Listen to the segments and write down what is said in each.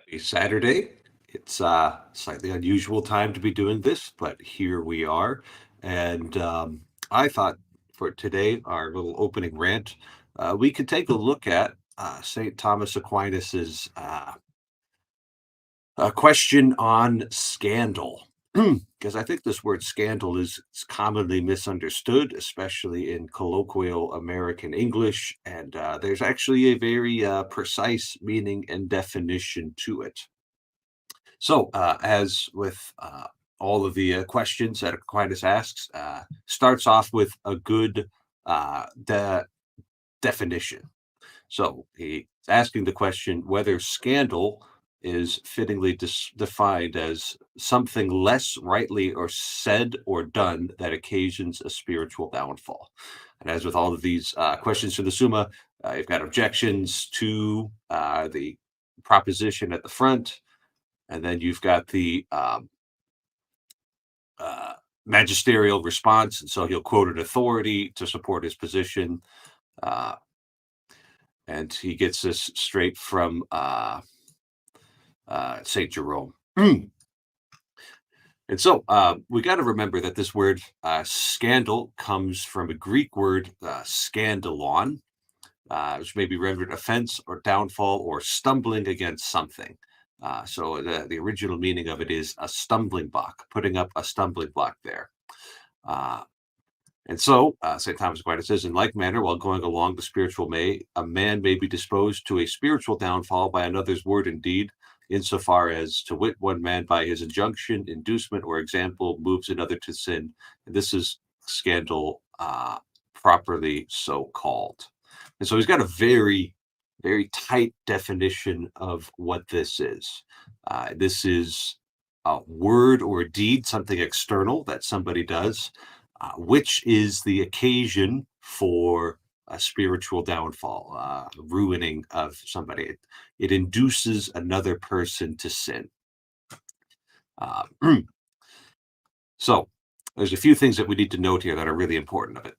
Happy Saturday. It's slightly unusual time to be doing this, but here we are. And I thought for today, our little opening rant, we could take a look at St. Thomas Aquinas's question on scandal. Because I think this word scandal is commonly misunderstood, especially in colloquial American English. And there's actually a very precise meaning and definition to it. So, as with all of the questions that Aquinas asks, starts off with a good definition. So, he's asking the question whether scandal is fittingly defined as something less rightly or said or done that occasions a spiritual downfall. And as with all of these questions from the Summa, you've got objections to the proposition at the front, and then you've got the uh, magisterial response, and so he'll quote an authority to support his position, uh, and he gets this straight from Saint Jerome. And so we got to remember that this word scandal comes from a Greek word scandalon, which may be rendered offense or downfall or stumbling against something. So the original meaning of it is a stumbling block, putting up a stumbling block there. Uh, and so St. Thomas Aquinas says, in like manner, while going along the spiritual way, a man may be disposed to a spiritual downfall by another's word and deed, insofar as to wit one man by his injunction, inducement, or example moves another to sin. And this is scandal properly so called. And so he's got a very, very tight definition of what this is. This is a word or a deed, something external that somebody does, which is the occasion for a spiritual downfall, ruining of somebody. It induces another person to sin. Uh, so there's a few things that we need to note here that are really important of it.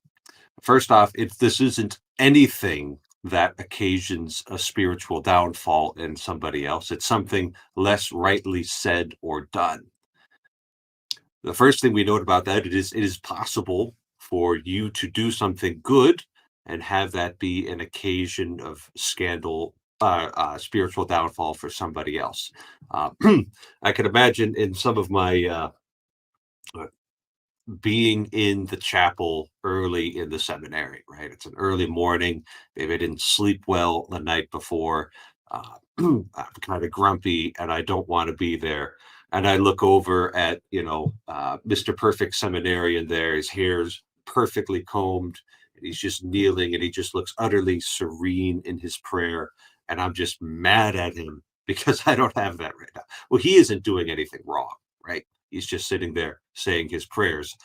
First off, this isn't anything that occasions a spiritual downfall in somebody else. It's something less rightly said or done. The first thing we note about that it is possible for you to do something good and have that be an occasion of scandal, spiritual downfall for somebody else. Uh, I can imagine in some of my uh, being in the chapel early in the seminary, right? It's an early morning. Maybe I didn't sleep well the night before. I'm kind of grumpy and I don't want to be there. And I look over at, Mr. Perfect Seminarian there. His hair's perfectly combed. And he's just kneeling and he just looks utterly serene in his prayer. And I'm just mad at him because I don't have that right now. Well, he isn't doing anything wrong, right? He's just sitting there saying his prayers.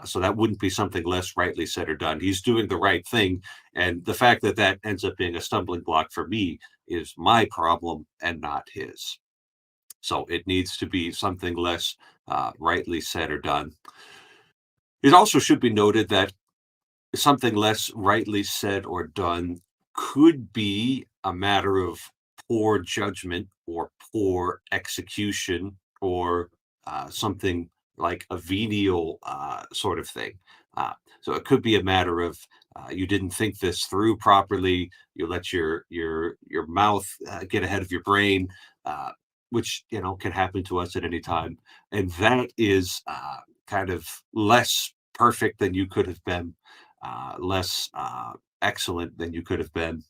So that wouldn't be something less rightly said or done. He's doing the right thing. And the fact that that ends up being a stumbling block for me is my problem and not his. So it needs to be something less rightly said or done. It also should be noted that something less rightly said or done could be a matter of poor judgment or poor execution or something like a venial sort of thing. Uh, so it could be a matter of you didn't think this through properly. You let your mouth get ahead of your brain, which can happen to us at any time, and that is kind of less perfect than you could have been, less excellent than you could have been.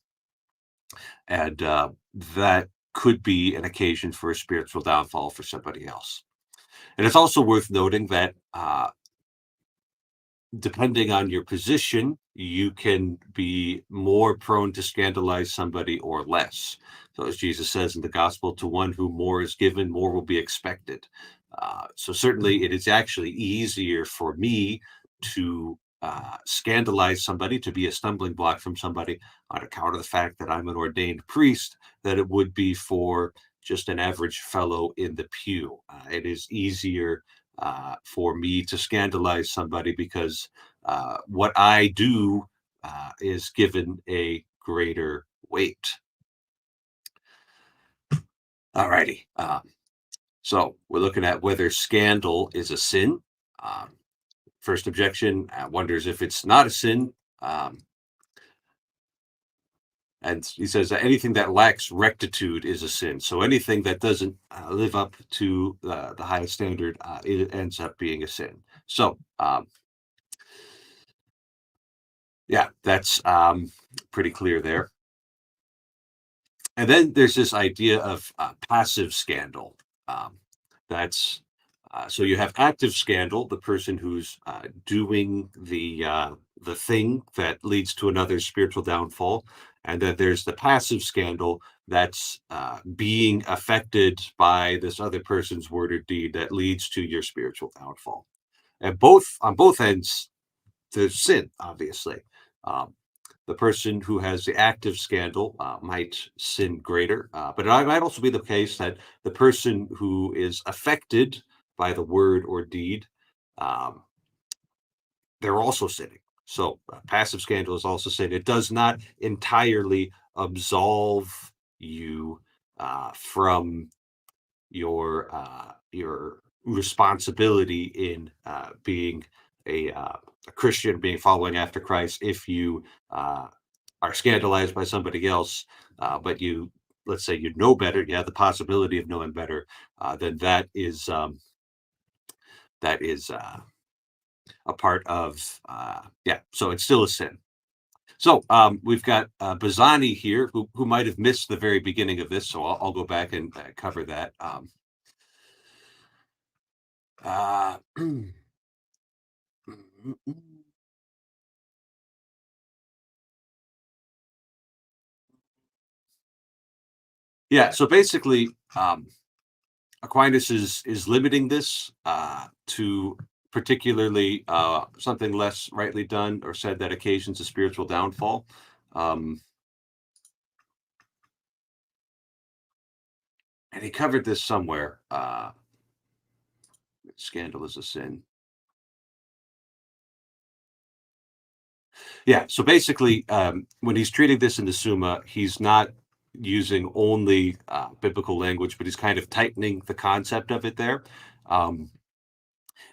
And that could be an occasion for a spiritual downfall for somebody else. And it's also worth noting that depending on your position, you can be more prone to scandalize somebody or less. So, as Jesus says in the gospel, to one who more is given, more will be expected. So, certainly, it is actually easier for me to scandalize somebody, to be a stumbling block from somebody on account of the fact that I'm an ordained priest, than it would be for just an average fellow in the pew. It is easier for me to scandalize somebody because what I do is given a greater weight. All righty. So we're looking at whether scandal is a sin. Um, First objection wonders if it's not a sin. Um, and he says that anything that lacks rectitude is a sin. So anything that doesn't live up to the highest standard, it ends up being a sin. So yeah, that's pretty clear there. And then there's this idea of passive scandal. Um, that's so you have active scandal, the person who's doing the thing that leads to another spiritual downfall, and then there's the passive scandal that's being affected by this other person's word or deed that leads to your spiritual downfall. And both on both ends, there's sin, obviously. Um, the person who has the active scandal might sin greater, but it might also be the case that the person who is affected by the word or deed, um, they're also sinning. So passive scandal is also sin. It does not entirely absolve you from your responsibility in being a Christian, being following after Christ. If you uh, are scandalized by somebody else, but you, let's say, you know better, you have the possibility of knowing better, then that is a part of yeah. So it's still a sin. So we've got Bazzani here, who might have missed the very beginning of this. So I'll go back and cover that. Uh, yeah. So basically, Aquinas is limiting this to particularly something less rightly done or said that occasions a spiritual downfall. Um, and he covered this somewhere. Scandal is a sin. Yeah. So basically, when he's treating this in the Summa, he's not using only biblical language, but he's kind of tightening the concept of it there. Um,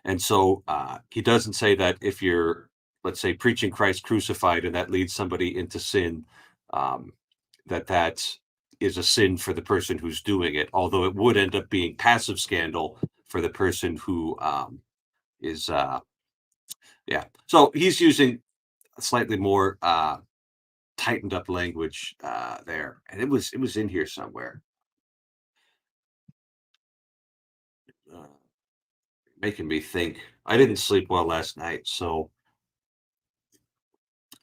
And so he doesn't say that if you're, let's say, preaching Christ crucified and that leads somebody into sin, um, that is a sin for the person who's doing it. Although it would end up being passive scandal for the person who is, yeah. So he's using a slightly more tightened up language there, and it was in here somewhere, uh, making me think. I didn't sleep well last night, so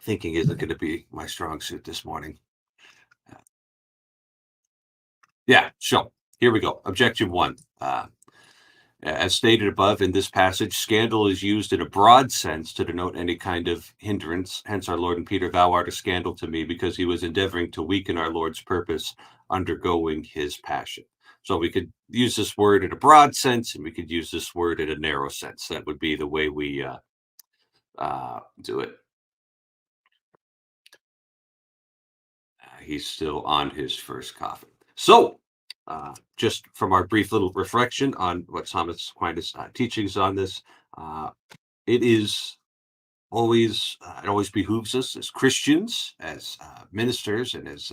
thinking isn't going to be my strong suit this morning. Yeah, sure. Here we go. Objection one. As stated above in this passage, scandal is used in a broad sense to denote any kind of hindrance. Hence, our Lord and Peter, thou art a scandal to me, because he was endeavoring to weaken our Lord's purpose, undergoing his passion. So we could use this word in a broad sense, and we could use this word in a narrow sense. That would be the way we do it. He's still on his first coffin. So, just from our brief little reflection on what Thomas Aquinas' teachings on this, uh, it is it always behooves us as Christians, as ministers, and as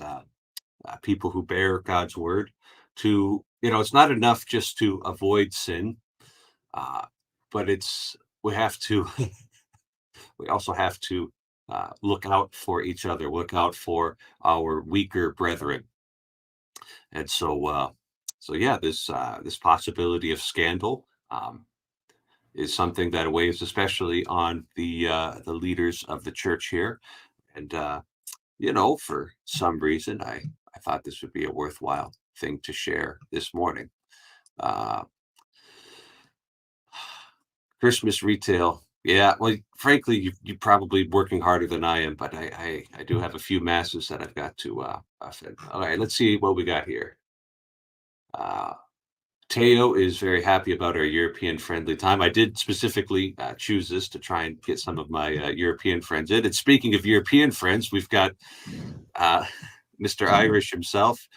people who bear God's word to, it's not enough just to avoid sin, uh, but we have to, we also have to look out for each other, look out for our weaker brethren. And so yeah, this possibility of scandal is something that weighs especially on the leaders of the church here. And for some reason, I thought this would be a worthwhile thing to share this morning. Uh, Christmas retail. Yeah, well, frankly, you're probably working harder than I am, but I do have a few masses that I've got to offend. All right, let's see what we got here. Uh, Teo is very happy about our European friendly time. I did specifically choose this to try and get some of my European friends in. And speaking of European friends, we've got uh, Mr. Irish himself.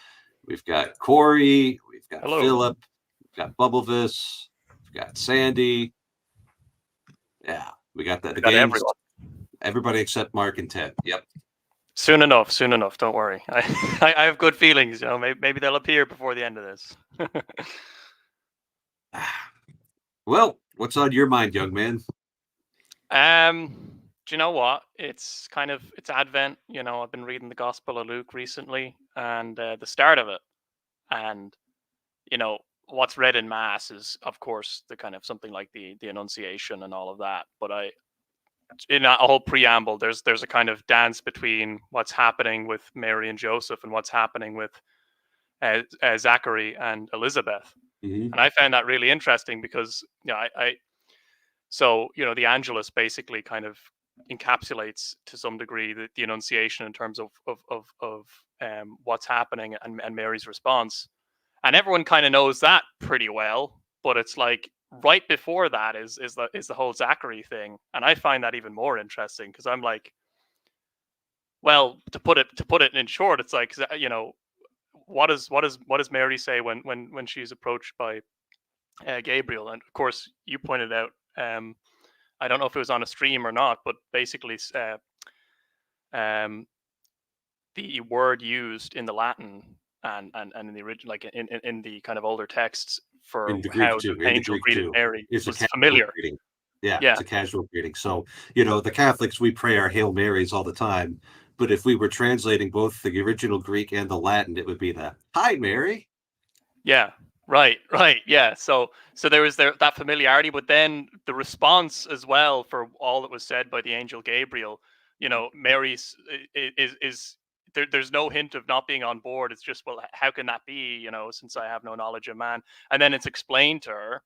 We've got Corey. We've We've got Hello. Philip. We've got Bubblevis. We've got Sandy. Yeah, we got the We got gangs. everyone. Everybody except Mark and Ted. Yep. Soon enough. Soon enough. Don't worry. I have good feelings. You know, maybe they'll appear before the end of this. Well, what's on your mind, young man? Do you know what? It's Advent. You know, I've been reading the Gospel of Luke recently, and the start of it, and you know what's read in Mass is, of course, the kind of something like the Annunciation and all of that. But in a whole preamble, there's a kind of dance between what's happening with Mary and Joseph and what's happening with Zachary and Elizabeth, Mm-hmm. and I found that really interesting because so the Angelus basically kind of encapsulates to some degree the Annunciation in terms of what's happening and Mary's response, and everyone kind of knows that pretty well. But it's like right before that is the whole Zachary thing, and I find that even more interesting because I'm like, well, to put it in short, it's like what does Mary say when she's approached by Gabriel? And of course, you pointed out. I don't know if it was on a stream or not, but basically, um, the word used in the Latin and in the original, like in the kind of older texts for In the Greek how the too. In the angel Greek greeted too. Mary It's a was casual familiar. greeting. Yeah, Yeah, it's a casual greeting. So, the Catholics, we pray our Hail Marys all the time. But if we were translating both the original Greek and the Latin, it would be the Hi, Mary. yeah, right, yeah. So there was that familiarity, but then the response as well for all that was said by the angel Gabriel. Mary's is there's no hint of not being on board. It's just, well, how can that be? Since I have no knowledge of man, and then it's explained to her.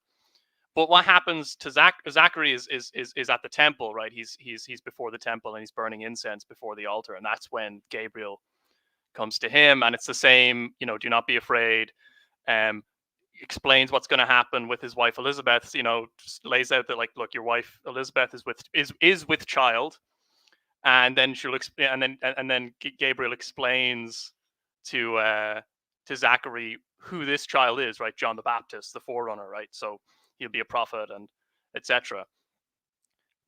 But what happens to Zachary is at the temple, right? He's before the temple and he's burning incense before the altar, and that's when Gabriel comes to him, and it's the same. Do not be afraid. Um, Explains what's going to happen with his wife Elizabeth. Just lays out that, like, look, your wife Elizabeth is with child, and then and then Gabriel explains to Zachary who this child is, right? John the Baptist, the forerunner, right? So he'll be a prophet and etc.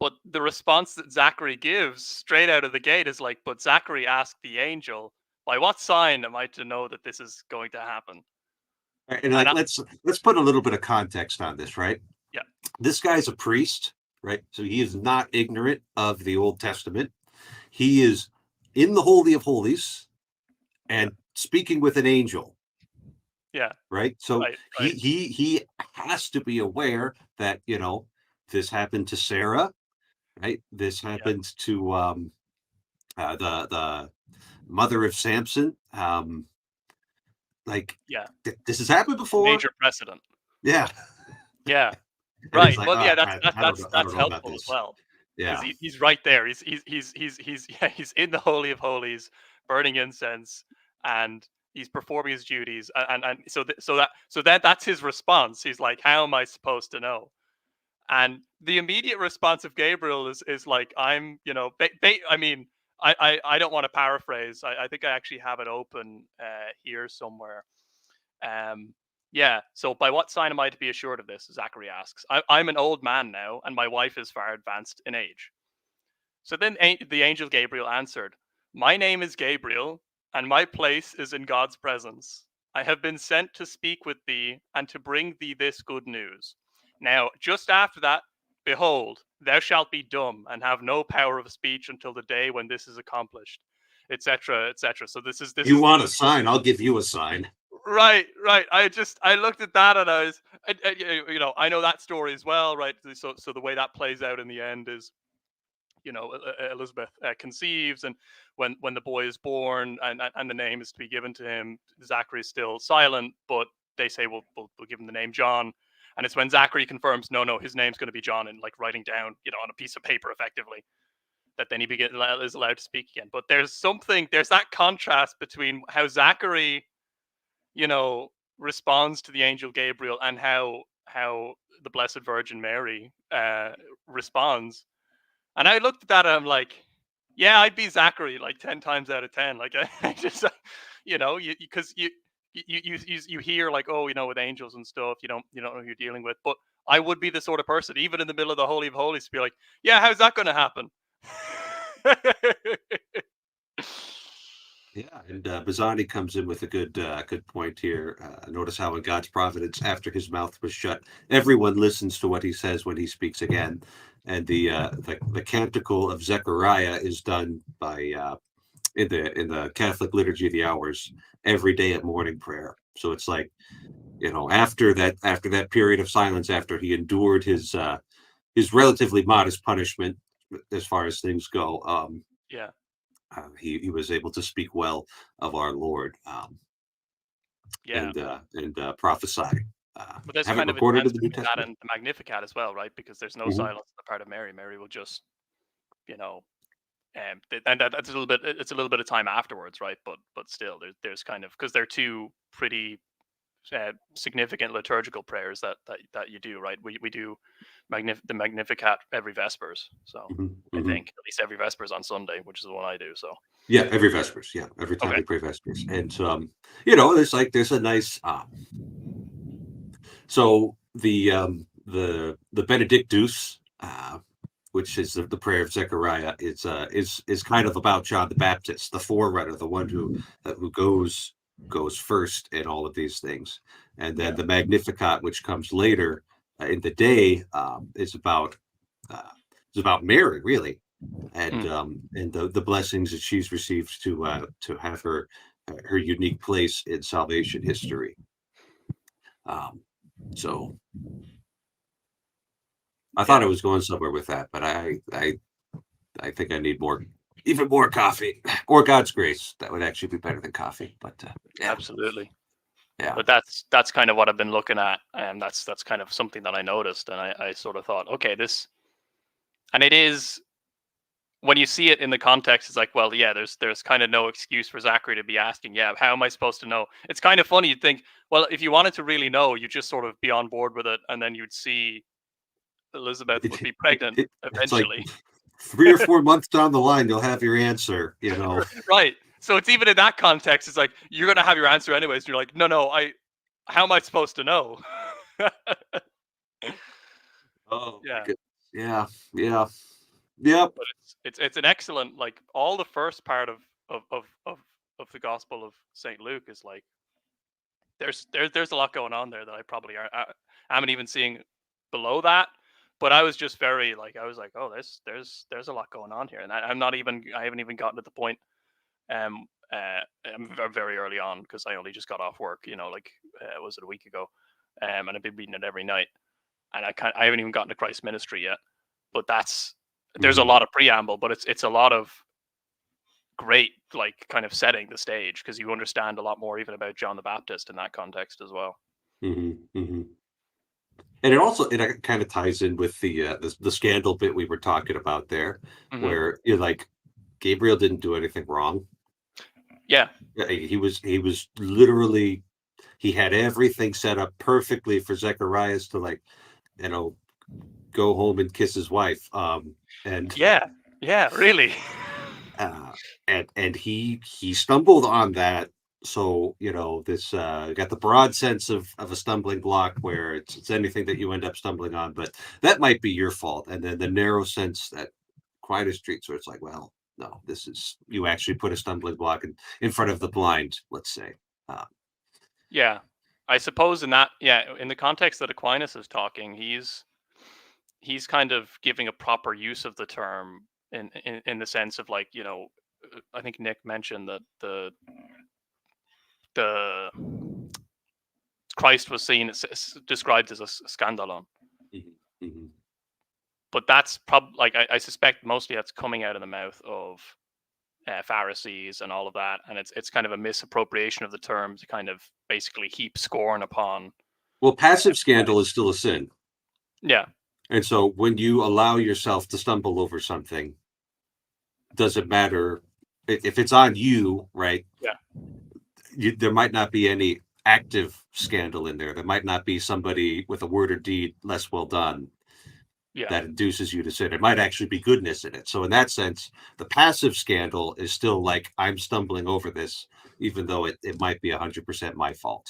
But the response that Zachary gives straight out of the gate is like, but Zachary asked the angel, by what sign am I to know that this is going to happen? And And like let's put a little bit of context on this, right? yeah, This guy's a priest, right? So he is not ignorant of the Old Testament. He is in the Holy of Holies yeah, and speaking with an angel, yeah, right? So right, he right, he he has to be aware that this happened to Sarah, right? This yeah, happened to the mother of Samson. Like yeah. this has happened before. Major precedent. Yeah, Yeah, and he's right. like, Well, yeah, oh, that's that, I don't that's know, I don't that's know about helpful as this. well because Yeah, he's right there. He's yeah, he's in the Holy of Holies, burning incense, and he's performing his duties, and that's his response. He's like, how am I supposed to know? And the immediate response of Gabriel is like, I'm, I mean, I don't want to paraphrase. I think I actually have it open here somewhere. Um, yeah. So, by what sign am I to be assured of this? Zachary asks. I'm an old man now, and my wife is far advanced in age. So then the angel Gabriel answered, my name is Gabriel, and my place is in God's presence. I have been sent to speak with thee and to bring thee this good news. Now, just after that, behold, thou shalt be dumb and have no power of speech until the day when this is accomplished, etc., etc. So this you is want a sign? I'll give you a sign. right, right. I looked at that and I know that story as well, right? So the way that plays out in the end is, Elizabeth conceives, and when the boy is born and the name is to be given to him, Zachary is still silent, but they say we'll give him the name John, and it's when Zachary confirms no, his name's going to be John, and like writing down on a piece of paper effectively, that then is allowed to speak again. But there's that contrast between how Zachary you know, responds to the angel Gabriel and how the Blessed Virgin Mary responds. And I looked at that and I'm like, yeah, I'd be Zachary like 10 times out of 10. Like I just, because you hear like, oh, with angels and stuff, you don't know who you're dealing with. But I would be the sort of person, even in the middle of the Holy of Holies, to be like, yeah, how's that going to happen? Yeah, and Bazzani comes in with a good point here. Notice how in God's providence, after his mouth was shut, everyone listens to what he says when he speaks again. And the canticle of Zechariah is done by in the Catholic liturgy of the hours every day at morning prayer. So it's like, after that period of silence, after he endured his relatively modest punishment as far as things go, Yeah, he was able to speak well of our Lord, yeah. and prophesy. But there's Have it kind of a recorded in the transfer New in that Testament. and the Magnificat as well, right? Because there's no Hmm. silence on the part of Mary. Mary will just, you know, and that's a little bit. It's a little bit of time afterwards, right? But still, there's kind of, because they're two pretty significant liturgical prayers that you do, right? We do the Magnificat every Vespers, so Hmm. I Hmm. think at least every Vespers on Sunday, which is the one I do. So Yeah, every Vespers. Yeah, every time okay, we pray Vespers, and there's a nice. So the Benedictus, which is the prayer of Zechariah, is kind of about John the Baptist, the forerunner, the one who goes first in all of these things, and then yeah, the Magnificat, which comes later in the day, uh, is about Mary, really, mm, and the blessings that she's received to have her unique place in salvation history. Um, so I thought I yeah, was going somewhere with that, but I think I need even more coffee or God's grace. That would actually be better than coffee. But yeah, absolutely. yeah. But that's kind of what I've been looking at, and that's kind of something that I noticed, and I sort of thought, okay, and it is, when you see it in the context, it's like, well, yeah, there's kind of no excuse for Zachary to be asking, yeah, how am I supposed to know? It's kind of funny. You'd think, well, if you wanted to really know, you just sort of be on board with it, and then you'd see Elizabeth would be pregnant It's like eventually. 3 or 4 months down the line, you'll have your answer. Right. So it's, even in that context, it's like you're gonna have your answer anyways. And you're like, no, no, how am I supposed to know? Oh my Yeah. goodness. Yeah, yeah, yep. But it's an excellent, like, all the first part of the Gospel of Saint Luke is like, there's a lot going on there that I probably I haven't even seeing below that. But I was just very like, I was like, oh, there's a lot going on here, and I haven't even gotten to the point. Very early on, because I only just got off work. Like, was it a week ago? And I've been reading it every night, and I haven't even gotten to Christ's ministry yet. But there's a Hmm. lot of preamble, but it's a lot of great, like, kind of setting the stage, because you understand a lot more even about John the Baptist in that context as well. Hmm. Hmm. And it kind of ties in with the scandal bit we were talking about there, Hmm. where you're like, Gabriel didn't do anything wrong. Yeah, Yeah, he was literally, he had everything set up perfectly for Zacharias to, like, you know, go home and kiss his wife. And yeah, yeah, really. uh, and he stumbled on that. So this got the broad sense of a stumbling block where it's anything that you end up stumbling on, but that might be your fault. And then the narrow sense that Aquinas treats, where it's like, well, no, this is, you actually put a stumbling block in front of the blind, let's say. Uh, Yeah, I suppose in that, yeah, in the context that Aquinas is talking, he's kind of giving a proper use of the term in the sense of, like, I think Nick mentioned that the Christ was described as a scandalon, mhm, mhm. but that's probably, like, I suspect mostly that's coming out of the mouth of Pharisees and all of that, and it's kind of a misappropriation of the term to kind of basically heap scorn upon. Well, passive scandal is still a sin. Yeah, And so when you allow yourself to stumble over something, doesn't matter if it's on you, right? yeah, There might not be any active scandal in there. There might not be somebody with a word or deed less well done yeah, that induces you to sin. It might actually be goodness in it. So in that sense, the passive scandal is still like, I'm stumbling over this. even though it might be 100% my fault.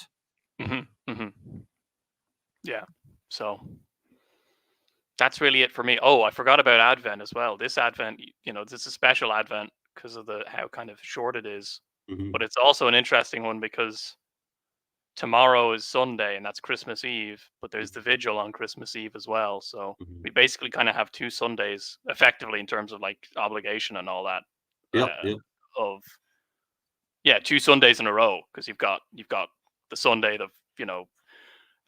Yeah. So that's really it for me. Oh, I forgot about Advent as well. This Advent, this is a special Advent because of the how kind of short it is. Hmm. But it's also an interesting one because tomorrow is Sunday and that's Christmas Eve, but there's the vigil on Christmas Eve as well. So Hmm. we basically kind of have two Sundays effectively in terms of like obligation and all that. Yep, Uh, yep. of two Sundays in a row because you've got the Sunday of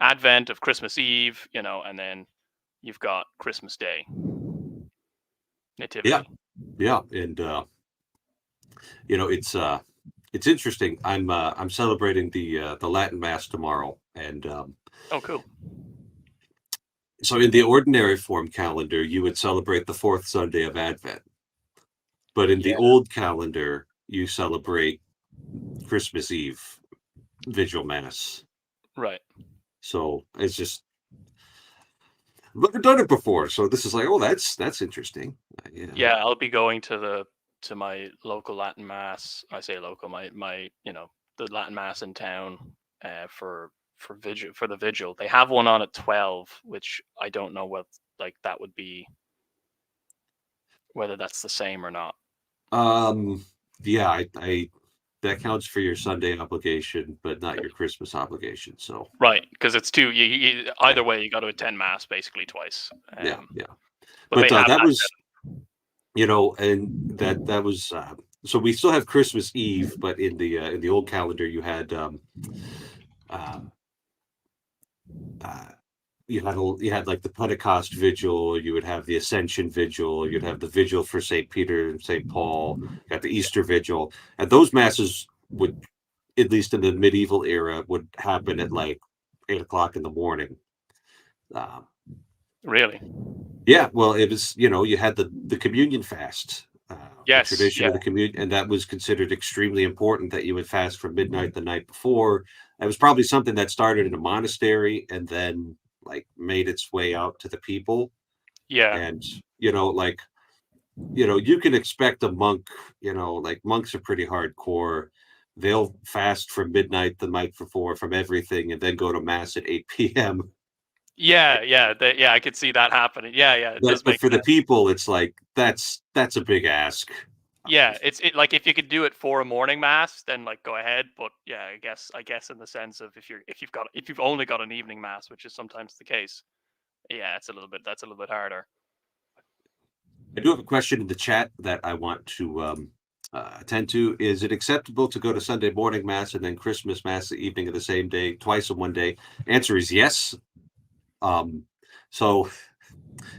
Advent of Christmas Eve, and then you've got Christmas Day, Yeah, Nativity. yeah, and it's interesting. I'm celebrating the Latin Mass tomorrow, and Oh, cool. so in the ordinary form calendar, you would celebrate the fourth Sunday of Advent, but in the Yeah, old calendar, you celebrate Christmas Eve Vigil Mass. right. So it's just I've never done it before, so this is like, oh, that's interesting. Yeah. Yeah, I'll be going to my local Latin mass. I say local, my the Latin mass in town for the vigil. They have one on at 12, which I don't know what like that would be whether that's the same or not. Um, yeah, I that counts for your Sunday obligation, but not your Christmas obligation. So Right, because it's two. yeah, Either way, you got to attend mass basically twice. yeah, yeah. But But they have that that. was, and that was so we still have Christmas Eve, but in the old calendar uh, uh, you had like the Pentecost Vigil, you would have the Ascension Vigil, you'd have the Vigil for Saint Peter and Saint Paul, you got the Easter Vigil, and those masses would, at least in the medieval era, would happen at like 8 o'clock in the morning. Uh, Really? yeah, well, it was you had the communion fast, the Yes. tradition Yeah. of the communion, and that was considered extremely important that you would fast from midnight the night before. It was probably something that started in a monastery and then like made its way out to the people. Yeah. And like you can expect a monk, like monks are pretty hardcore. They'll fast from midnight the night before from everything and then go to mass at 8 p.m. Yeah. Yeah. Yeah. I could see that happening. Yeah. Yeah. It does But make for the sense. people, it's like that's a big ask. Yeah. It like if you could do it for a morning mass, then like go ahead. But yeah, I guess in the sense of if you've only got an evening mass, which is sometimes the case. Yeah, that's a little bit harder. I do have a question in the chat that I want to attend to. Is it acceptable to go to Sunday morning mass and then Christmas mass the evening of the same day, twice in one day? Answer is yes. Um, so,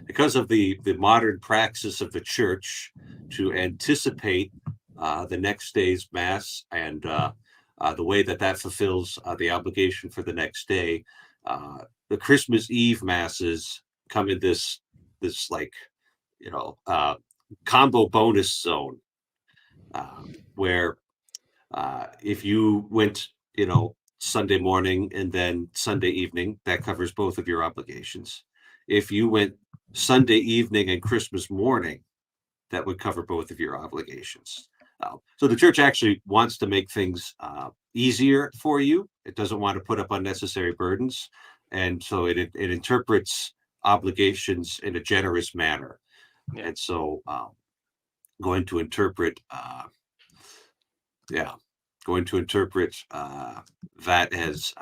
because of the modern praxis of the church to anticipate the next day's mass and the way that fulfills the obligation for the next day, the Christmas Eve masses come in this like you know, uh, combo bonus zone where if you went, Sunday morning and then Sunday evening, that covers both of your obligations. If you went Sunday evening and Christmas morning, that would cover both of your obligations. So the church actually wants to make things easier for you. It doesn't want to put up unnecessary burdens. And so it interprets obligations in a generous manner. Yeah. And so going to interpret yeah going to interpret that as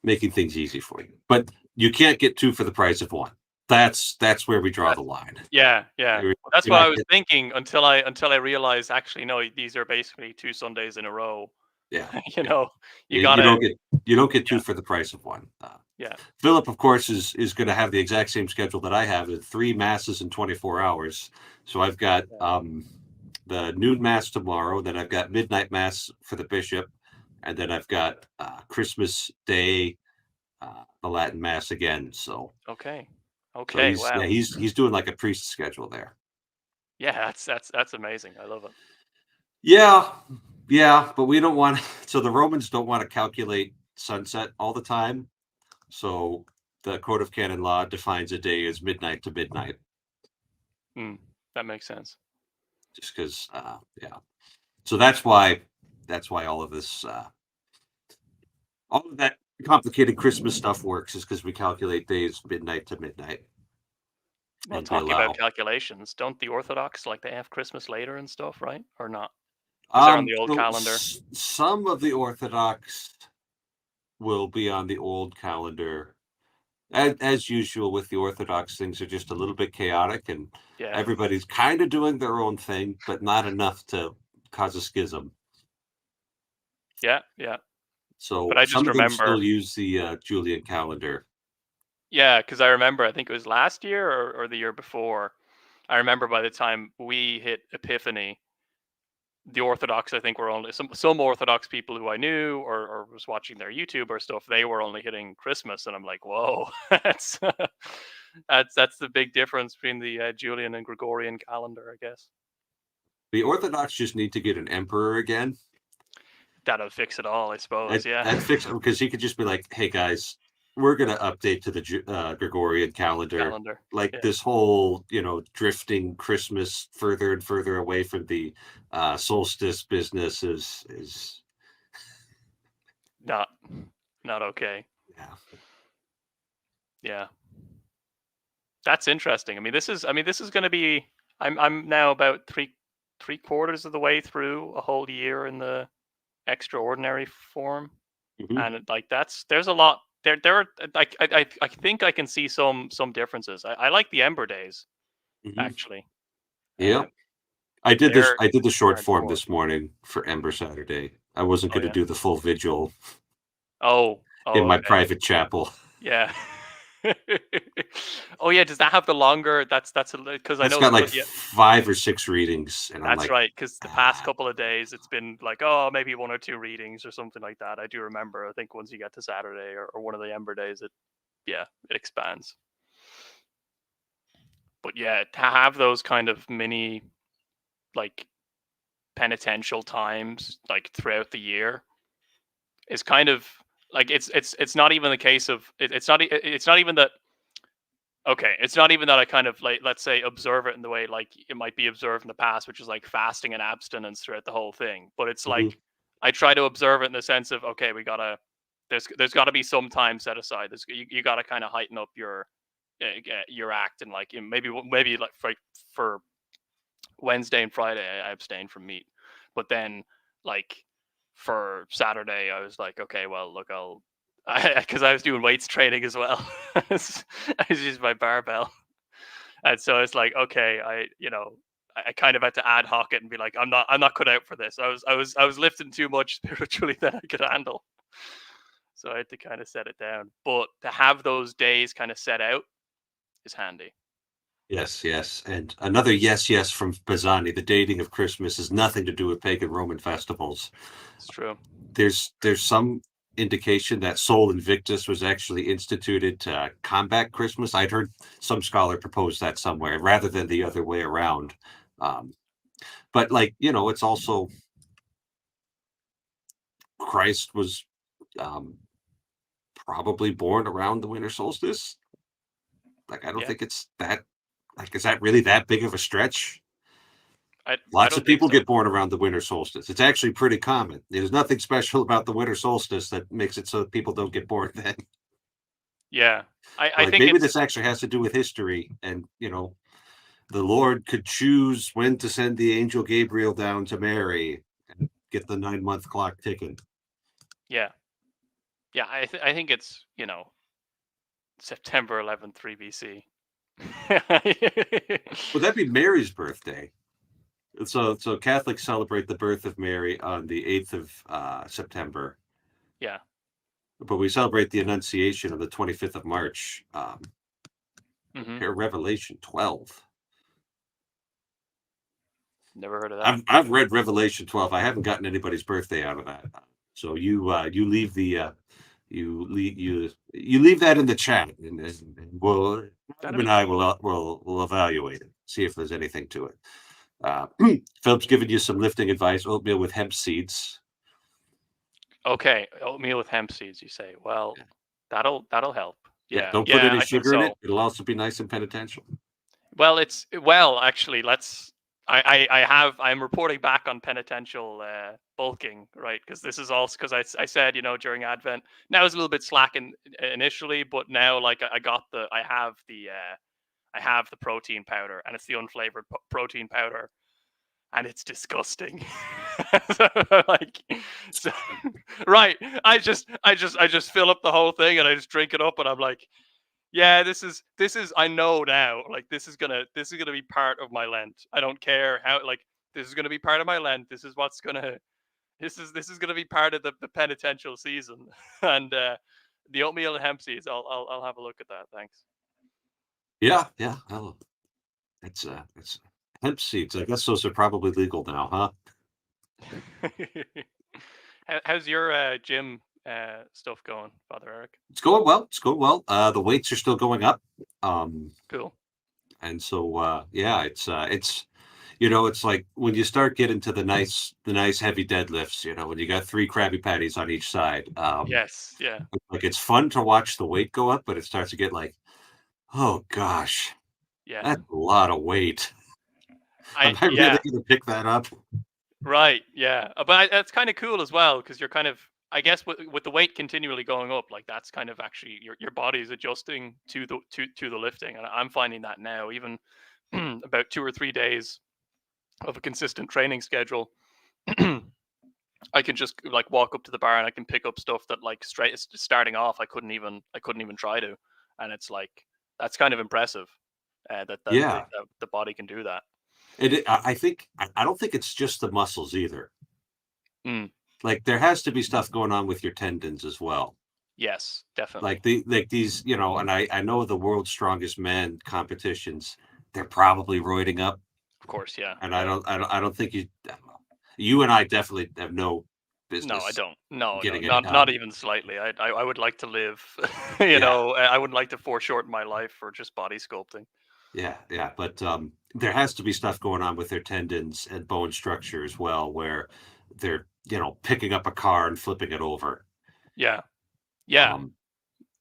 making things easy for you, but you can't get two for the price of one. That's where we draw That, the line. yeah. Yeah. you're, Well, that's you're what not I was get, thinking until I realized actually no, these are basically two Sundays in a row. yeah, you yeah, know, you yeah, you gotta. don't get two Yeah. for the price of one. Yeah. Philip, of course, is going to have the exact same schedule that I have, with three masses in 24 hours. So I've got Yeah. the noon mass tomorrow, then I've got midnight mass for the bishop, and then I've got Christmas Day, the Latin mass again. Okay. So Okay. Wow. he's doing like a priest schedule there. Yeah. That's amazing. I love it. Yeah, yeah, but we don't want. So the Romans don't want to calculate sunset all the time. So the Code of Canon Law defines a day as midnight to midnight, Mm, that makes sense. just because. Yeah. So that's why that's why all of this, all of that complicated Christmas stuff works, is because we calculate days midnight to midnight, Well, and we talking about allow. calculations, don't the Orthodox like they have Christmas later and stuff, right? Or not? Because they're on the old So calendar. some of the Orthodox will be on the old calendar. As usual with the Orthodox, things are just a little bit chaotic, and Yeah, everybody's kind of doing their own thing, but not enough to cause a schism. yeah, yeah. But So I just some of them remember, still use the Julian calendar. yeah, because I remember, I think it was last year or the year before. I remember by the time we hit Epiphany, the Orthodox, I think, were only some Orthodox people who I knew or was watching their YouTube or stuff. They were only hitting Christmas, and I'm like, whoa, that's that's the big difference between the Julian and Gregorian calendar, I guess. The Orthodox just need to get an emperor again. That'll fix it all, I suppose. Yeah, That fix because he could just be like, "Hey guys, we're gonna update to the Gregorian calendar." calendar. Like Yeah, this whole, drifting Christmas further and further away from the solstice business is not not okay. yeah. Yeah, that's interesting. I mean, this is going to be. I'm now about three quarters of the way through a whole year in the extraordinary form, Hmm. and like there's a lot there are I think I can see some differences. I like the Ember days Hmm. actually. Yeah, uh, I did this. they're I did the short form hardcore. this morning for Ember Saturday. I wasn't Oh going to yeah. do the full vigil Oh in my okay. private chapel. Yeah. Oh yeah, does that have the longer? That's a because I That's know got like yeah, 5 or 6 readings, and I'm that's like, right. Because the past ah, couple of days it's been like, oh, maybe one or two readings or something like that. I do remember. I think once you get to Saturday or one of the Ember days, it yeah, it expands. But yeah, to have those kind of mini like penitential times like throughout the year is kind of like it's not even the case of it's not even that okay, it's not even that I kind of like let's say observe it in the way like it might be observed in the past, which is like fasting and abstinence throughout the whole thing. But it's mhm, like I try to observe it in the sense of okay, we gotta there's got to be some time set aside. You got to kind of heighten up your act and like maybe like for Wednesday and Friday I abstained from meat, but then like for Saturday I was like okay, well look I'll because I was doing weights training as well. I was using my barbell. And so it's like, okay, I kind of had to ad hoc it and be like, I'm not cut out for this. I was lifting too much spiritually that I could handle. So I had to kind of set it down. But to have those days kind of set out is handy. yes, yes, and another yes, yes from Bazzani. The dating of Christmas has nothing to do with pagan Roman festivals. It's true. There's some indication that Sol Invictus was actually instituted to combat Christmas. I'd heard some scholar propose that somewhere rather than the other way around. Um, but like, it's also Christ was um, probably born around the winter solstice. Like, I don't Yeah. think it's that. Like, is that really that big of a stretch? I Lots don't of think people so. get born around the winter solstice. It's actually pretty common. There's nothing special about the winter solstice that makes it so that people don't get born then. Yeah. I Like think maybe it's this actually has to do with history, and the Lord could choose when to send the angel Gabriel down to Mary and get the 9-month clock ticking. yeah. Yeah, I think it's, September 11th, 3 BC. Would that be Mary's birthday? So Catholics celebrate the birth of Mary on the 8th of September, Yeah. but we celebrate the Annunciation on the 25th of March. Mhm. Revelation 12. Never heard of that. I've read Revelation 12. I haven't gotten anybody's birthday out of that. So you leave the you leave that in the chat, and we'll That'd Adam and be I cool. will evaluate it, see if there's anything to it. Uh, Philip's giving you some lifting advice: oatmeal with hemp seeds. Okay, oatmeal with hemp seeds, you say. Well, that'll help. Yeah, Yeah. don't put Yeah, any I think sugar in so. it. It'll also be nice and penitential. Well, actually, let's I'm reporting back on penitential bulking, right? Because this is also because I said, during Advent, now it's a little bit slack initially, but now like I have the protein powder, and it's the unflavored protein powder, and it's disgusting. So, like, so, right? I just fill up the whole thing and I just drink it up, and I'm like, yeah, this is I know now, like this is gonna be part of my Lent. I don't care how, like, this is gonna be part of my Lent. This is gonna be part of the penitential season. And the oatmeal and hemp seeds, I'll have a look at that. Thanks. Yeah, yeah. Oh, it's hemp seeds. I guess those are probably legal now, huh? How's your gym stuff going, Father Eric? It's going well. It's going well. The weights are still going up. Um, Cool. and so yeah, it's it's like when you start getting to the nice heavy deadlifts, when you got three Krabby Patties on each side. Yes. Yeah. Like it's fun to watch the weight go up, but it starts to get like, oh gosh, Yeah. that's a lot of weight. Am I really Yeah. gonna pick that up? Right. Yeah. But that's kind of cool as well, because you're kind of, I guess, with the weight continually going up, like that's kind of actually your body is adjusting to the lifting, and I'm finding that now, even about 2 or 3 days of a consistent training schedule, I can just like walk up to the bar and I can pick up stuff that, like, straight starting off I couldn't even try to, and it's like that's kind of impressive, that Yeah. the body can do that. I think I don't think it's just the muscles either. Mm, Like there has to be stuff going on with your tendons as well. yes, definitely. Like these, and I know the world's strongest man competitions, they're probably roiding up, Of course, yeah, and I yeah. don't I don't I don't think you and I definitely have no No, I business don't. No, no, getting any not even slightly. I would like to live, yeah, I would like to foreshorten my life for just body sculpting. yeah, but there has to be stuff going on with their tendons and bone structure as well, where they're picking up a car and flipping it over. Yeah, yeah, Um,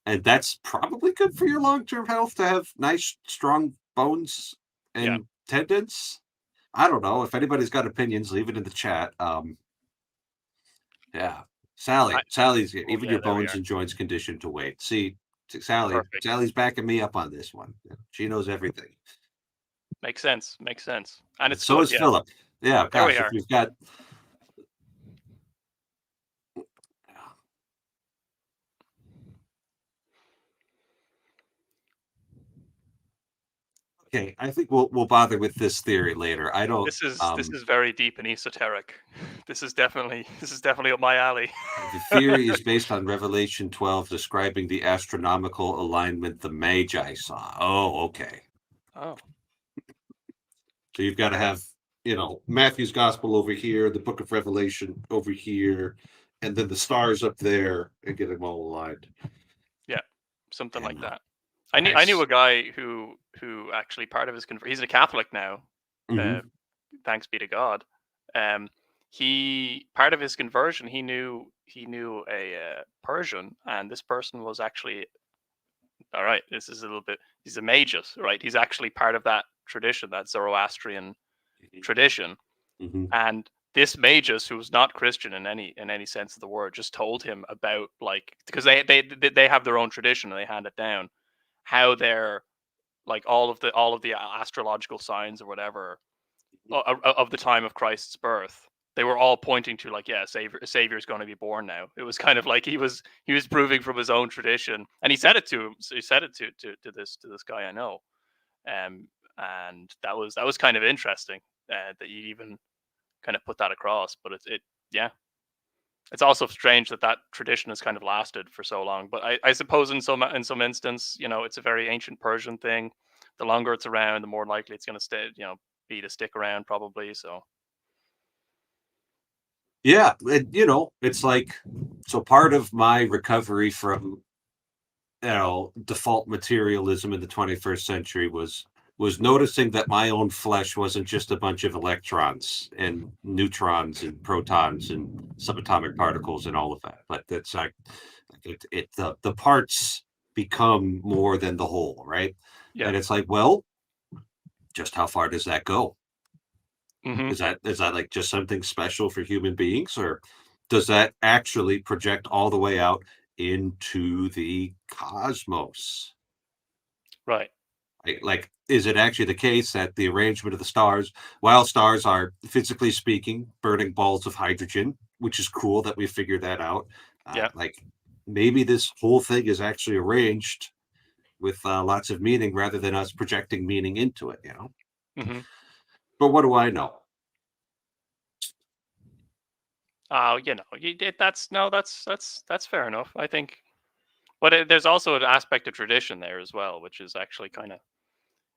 and that's probably good for your long-term health to have nice, strong bones yeah. and tendons. I don't know. If anybody's got opinions, leave it in the chat. Yeah. I, Sally's oh even yeah, your there we bones are. and joints conditioned to wait. See, Perfect. Sally's backing me up on this one. She knows everything. Makes sense. Makes sense. And And it's so good. is Yeah, Philip. Yeah, there we gosh, if are. you've got okay, I think we'll bother with this theory later. I don't This is very deep and esoteric. This is definitely up my alley. the theory is based on Revelation 12 describing the astronomical alignment the Magi saw. Oh, okay. Oh, So you've got to have, Matthew's gospel over here, the book of Revelation over here, and then the stars up there and get them all aligned. yeah, something And like that. I knew nice. a guy who actually part of his he's a Catholic now. Uh, Hmm. Thanks be to God. Um, he part of his conversion, he knew a Persian, and this person was actually, all right. This is a little bit. He's a magus, right? He's actually part of that tradition, that Zoroastrian tradition, Hmm. and this magus, who was not Christian in any sense of the word, just told him about, like, because they have their own tradition and they hand it down, how they're, like, all of the astrological signs or whatever of the time of Christ's birth, they were all pointing to, like, yeah, a savior is going to be born now. It was kind of like he was proving from his own tradition, and he said it to him. So he said it to this guy I know, and that was kind of interesting, that you even kind of put that across. But yeah, it's also strange that that tradition has kind of lasted for so long. But I suppose in some instance, it's a very ancient Persian thing. The longer it's around, the more likely it's going to stay, be to stick around, probably. So Yeah, it's like so part of my recovery from default materialism in the 21st century was noticing that my own flesh wasn't just a bunch of electrons and neutrons and protons and subatomic particles and all of that, but that's like the parts become more than the whole, right? yeah, And it's like, well, just how far does that go? Hmm. Is that like just something special for human beings, or does that actually project all the way out into the cosmos? Right. Like, is it actually the case that the arrangement of the stars, while stars are physically speaking burning balls of hydrogen, which is cool that we figured that out, Yeah. like maybe this whole thing is actually arranged with lots of meaning rather than us projecting meaning into it, you know? Hmm. But what do I know? Oh, that's no, that's fair enough. I think, but there's also an aspect of tradition there as well, which is actually kind of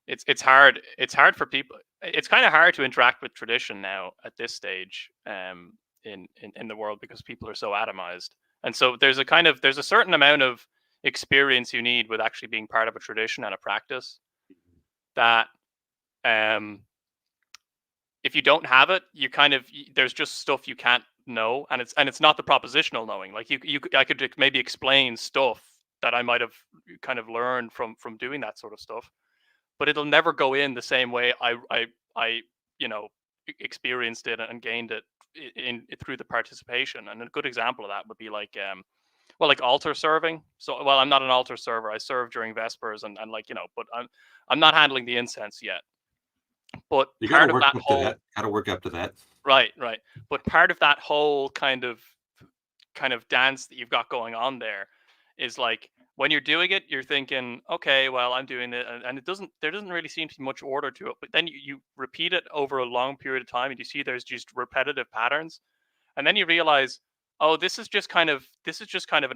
it's hard. It's hard for people. It's kind of hard to interact with tradition now at this stage, in the world, because people are so atomized, and so there's a certain amount of experience you need with actually being part of a tradition and a practice that, um if you don't have it, you kind of there's just stuff you can't know, and it's not the propositional knowing. Like I could maybe explain stuff that I might have kind of learned from doing that sort of stuff, but it'll never go in the same way I you know experienced it and gained it through the participation. And a good example of that would be like, well, like altar serving. So, well, I'm not an altar server. I serve during Vespers, and like, but I'm not handling the incense yet. But You got to part of work that up to whole that. Got to work up to that. Right, right. But part of that whole kind of dance that you've got going on there is like, when you're doing it, you're thinking, okay, well, I'm doing it, and there doesn't really seem to be much order to it. But then you repeat it over a long period of time, and you see there's just repetitive patterns, and then you realize, oh, this is just kind of an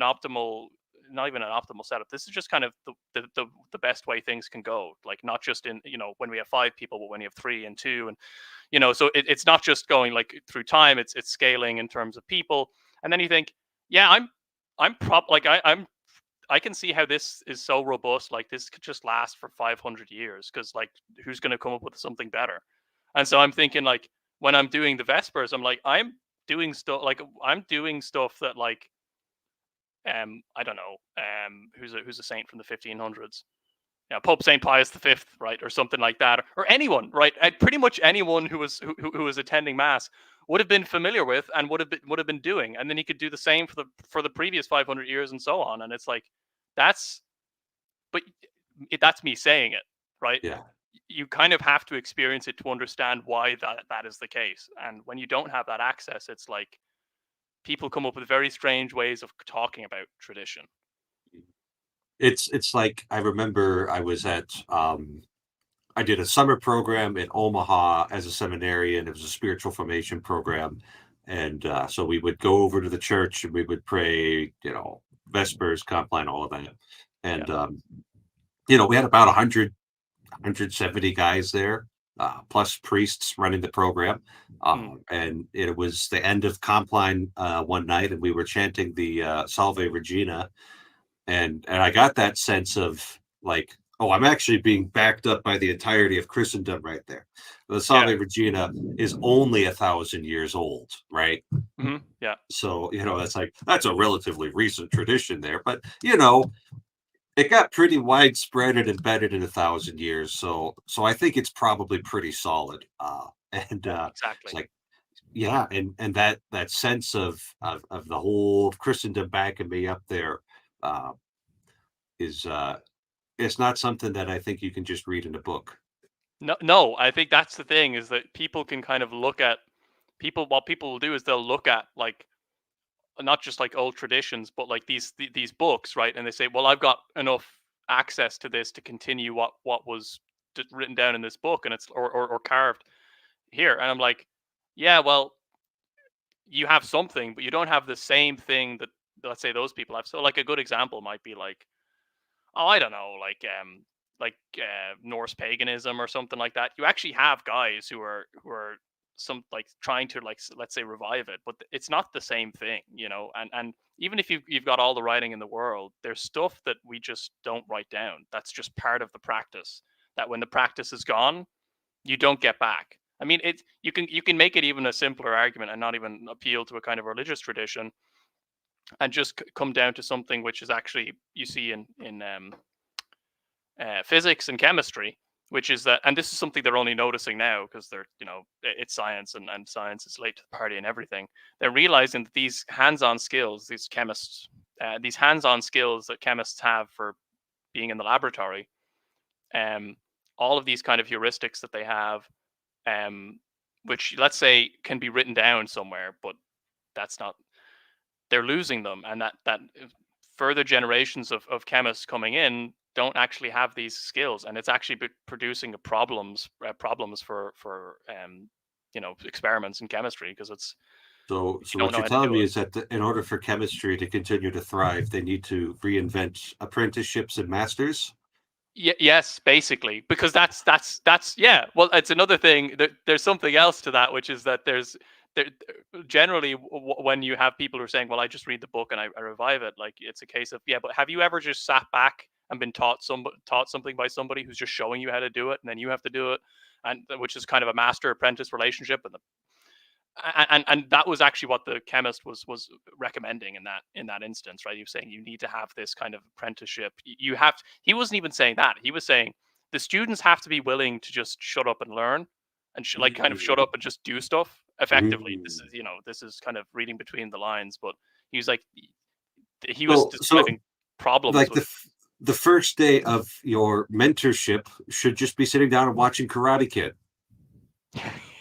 optimal, not even an optimal setup. This is just kind of the best way things can go. Like, not just in, when we have five people, but when you have three and two, and so it's not just going like through time, it's scaling in terms of people. And then you think, yeah, I'm prop like I can see how this is so robust. Like, this could just last for 500 years, because like, who's going to come up with something better? And so I'm thinking, like, when I'm doing the Vespers, I'm like, I'm doing stuff that, like, I don't know, who's a saint from the 1500s, Pope Saint Pius the Fifth, right, or something like that, or anyone, right? And pretty much anyone who was attending mass would have been familiar with, and would have been doing, and then he could do the same for the previous 500 years, and so on. And it's like, that's but that's me saying it, right? Yeah. You kind of have to experience it to understand why that is the case. And when you don't have that access, it's like people come up with very strange ways of talking about tradition. It's like I remember I did a summer program in Omaha as a seminarian. It was a spiritual formation program. And so we would go over to the church and we would pray, Vespers, Compline, all of that. Yeah. And, we had about 170 guys there, plus priests running the program. Mm. And it was the end of Compline one night, and we were chanting the Salve Regina, and I got that sense of like, oh, I'm actually being backed up by the entirety of Christendom right there. The Yeah. Salve Regina is only 1,000 years old, right? Yeah. So that's a relatively recent tradition there, but it got pretty widespread and embedded in 1,000 years. So I think it's probably pretty solid. And it's Exactly. like, yeah, and that sense of the whole Christendom backing me up there uh, is it's not something that I think you can just read in a book. No, no, I think that's the thing, is that people can kind of look at people. What people will do is they'll look at, like, not just like old traditions, but like these books, right? And they say, well, I've got enough access to this to continue what was written down in this book, and it's or carved here. And I'm like, yeah, well, you have something, but you don't have the same thing that, let's say, those people have. So, like, a good example might be like, oh, I don't know, Norse paganism or something like that. You actually have guys who are some, like, trying to, like, let's say, revive it, but it's not the same thing, and even if you've got all the writing in the world, there's stuff that we just don't write down. That's just part of the practice. That when the practice is gone, you don't get back. I mean, you can make it even a simpler argument and not even appeal to a kind of religious tradition, and just come down to something which is actually, you see in physics and chemistry. which is that, and this is something they're only noticing now because they're, it's science, and science is late to the party and everything. They're realizing that these hands-on skills, these hands-on skills that chemists have for being in the laboratory, all of these kind of heuristics that they have, which let's say can be written down somewhere, but that's not, they're losing them, and that further generations of chemists coming in don't actually have these skills, and it's actually producing problems for experiments in chemistry, because it's, So, if so you don't what know you're how to telling do me it. is that in order for chemistry to continue to thrive, they need to reinvent apprenticeships and masters. Yes, basically, because that's yeah. Well, it's another thing. There's something else to that, which is that there generally when you have people who are saying, "Well, I just read the book and I revive it," like it's a case of, yeah, but have you ever just sat back and been taught something by somebody who's just showing you how to do it, and then you have to do it, and which is kind of a master apprentice relationship, and that was actually what the chemist was recommending in that instance, right? He was saying you need to have this kind of apprenticeship. You have He wasn't even saying that. He was saying the students have to be willing to just shut up and learn, and like kind of shut Mm. up and just do stuff effectively. This Mm. is, this is kind of reading between the lines, but he was like, he was So describing problems like with. the first day of your mentorship should just be sitting down and watching Karate Kid.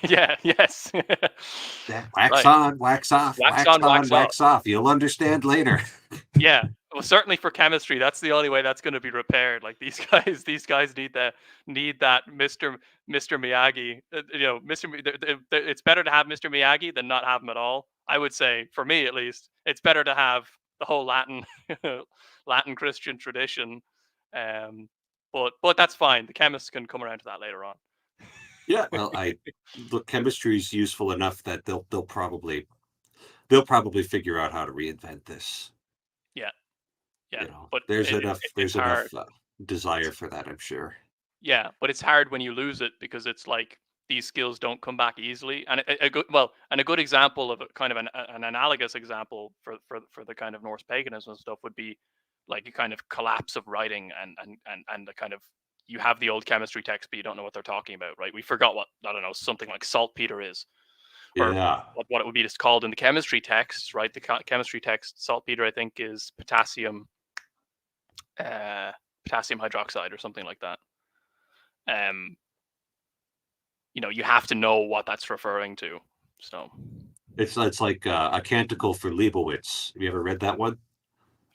Yeah, yes. Yeah, wax Right. on, wax off, Wax wax on, on, wax off. wax off. You'll understand later. Yeah, well, certainly for chemistry, that's the only way that's going to be repaired. Like these guys need that Mr. Miyagi. It's better to have Mr. Miyagi than not have him at all. I would say, for me at least, it's better to have the whole Latin Latin Christian tradition. But that's fine. The chemists can come around to that later on. Yeah, well, I look, chemistry is useful enough that they'll probably figure out how to reinvent this. Yeah, yeah, but There's enough it's there's hard. enough desire It's for that, I'm sure. Yeah, but it's hard when you lose it, because it's like these skills don't come back easily. And a good example of a kind of an analogous example for the kind of Norse paganism and stuff would be like a kind of collapse of writing, and the kind of, you have the old chemistry text, but you don't know what they're talking about, right? We forgot what, I don't know, something like saltpeter is, or Yeah. what it would be just called in the chemistry text, right? The chemistry text, saltpeter, I think, is uh, potassium hydroxide or something like that. Um, you have to know what that's referring to. So, It's like a canticle for Leibowitz. Have you ever read that one?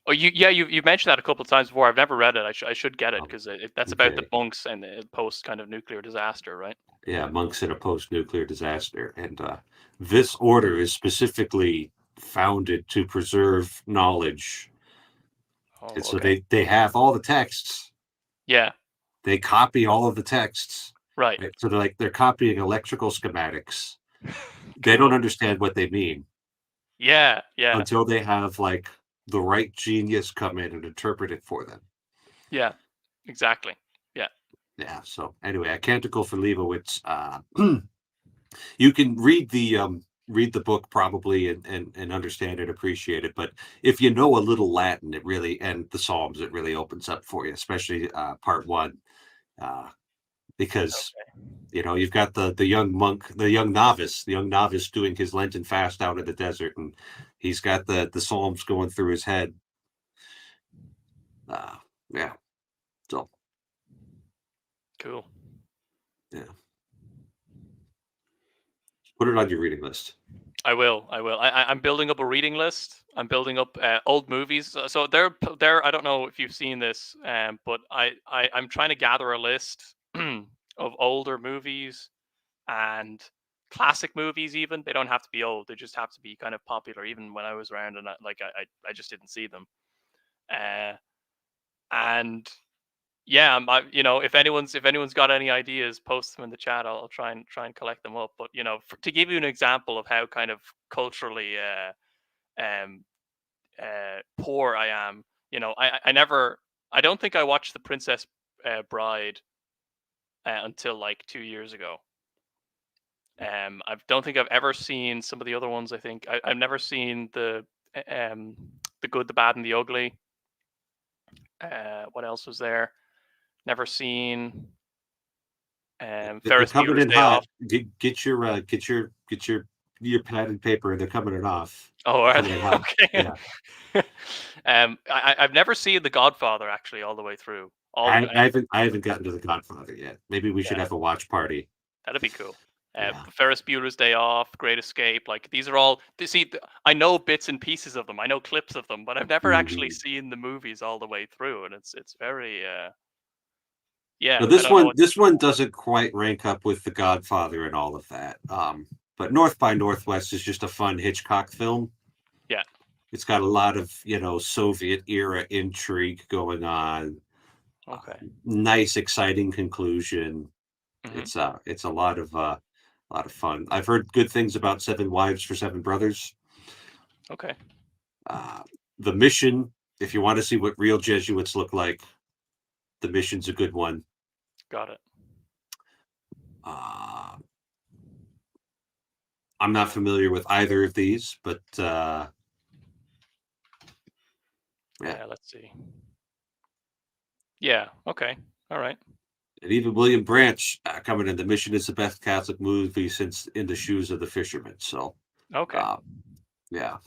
oh, you mentioned that a couple of times before. I've never read it. I should get it, Um, because that's about the okay. monks and the post kind of nuclear disaster, right? Yeah, monks in a post-nuclear disaster. And this order is specifically founded to preserve knowledge. Oh, And so okay. they have all the texts. Yeah. They copy all of the texts. Right. Right? So they're copying electrical schematics. They don't Cool. understand what they mean Yeah. Yeah. until they have like the right genius come in and interpret it for them. Yeah. Exactly. Yeah. Yeah. So anyway, a canticle for Leibowitz. You can read the book probably and understand and appreciate it. But if you know a little Latin, it really, and the Psalms, it really opens up for you, especially part one, uh, because Okay. you've got the young monk, the young novice doing his Lenten fast out in the desert, and he's got the Psalms going through his head. Uh, yeah. So Cool. yeah, put it on your reading list. I will. I will. I'm building up a reading list. I'm building up old movies. So there. I don't know if you've seen this, but I'm trying to gather a list of older movies and classic movies. Even they don't have to be old. They just have to be kind of popular. Even when I was around, and I just didn't see them. Uh, and yeah, if anyone's got any ideas, post them in the chat. I'll try and collect them up. But to give you an example of how kind of culturally um poor I am, I don't think I watched The Princess Bride until like 2 years ago. I don't think I've ever seen some of the other ones. I think I've never seen the Good, the Bad, and the Ugly. What else was there? Never seen. They're Ferris coming Bueller's in Day Off. hot. Get your pad and paper. They're coming in off. Oh, They're are coming they? in hot. Okay. Yeah. I've never seen The Godfather actually all the way through. All I, the I haven't I haven't gotten to the Godfather yet. Maybe we should Yeah, have a watch party. that'd be cool. Yeah. Ferris Bueller's Day Off, Great Escape, like these are all. I know bits and pieces of them. I know clips of them, but I've never actually Mhm. seen the movies all the way through, and it's very. Now Yeah, I this don't know one what. this one doesn't quite rank up with The Godfather and all of that. But North by Northwest is just a fun Hitchcock film. Yeah. It's got a lot of, Soviet era intrigue going on. Okay. Nice, exciting conclusion. Hmm. It's a lot of fun. I've heard good things about Seven Wives for Seven Brothers. Okay. Uh, the Mission, if you want to see what real Jesuits look like, The Mission's a good one. Got it. Uh, I'm not familiar with either of these, but yeah. Let's see. Yeah. Okay. All right. And even William Branch coming in. The Mission is the best Catholic movie since In the Shoes of the Fisherman. So, Okay. uh, yeah.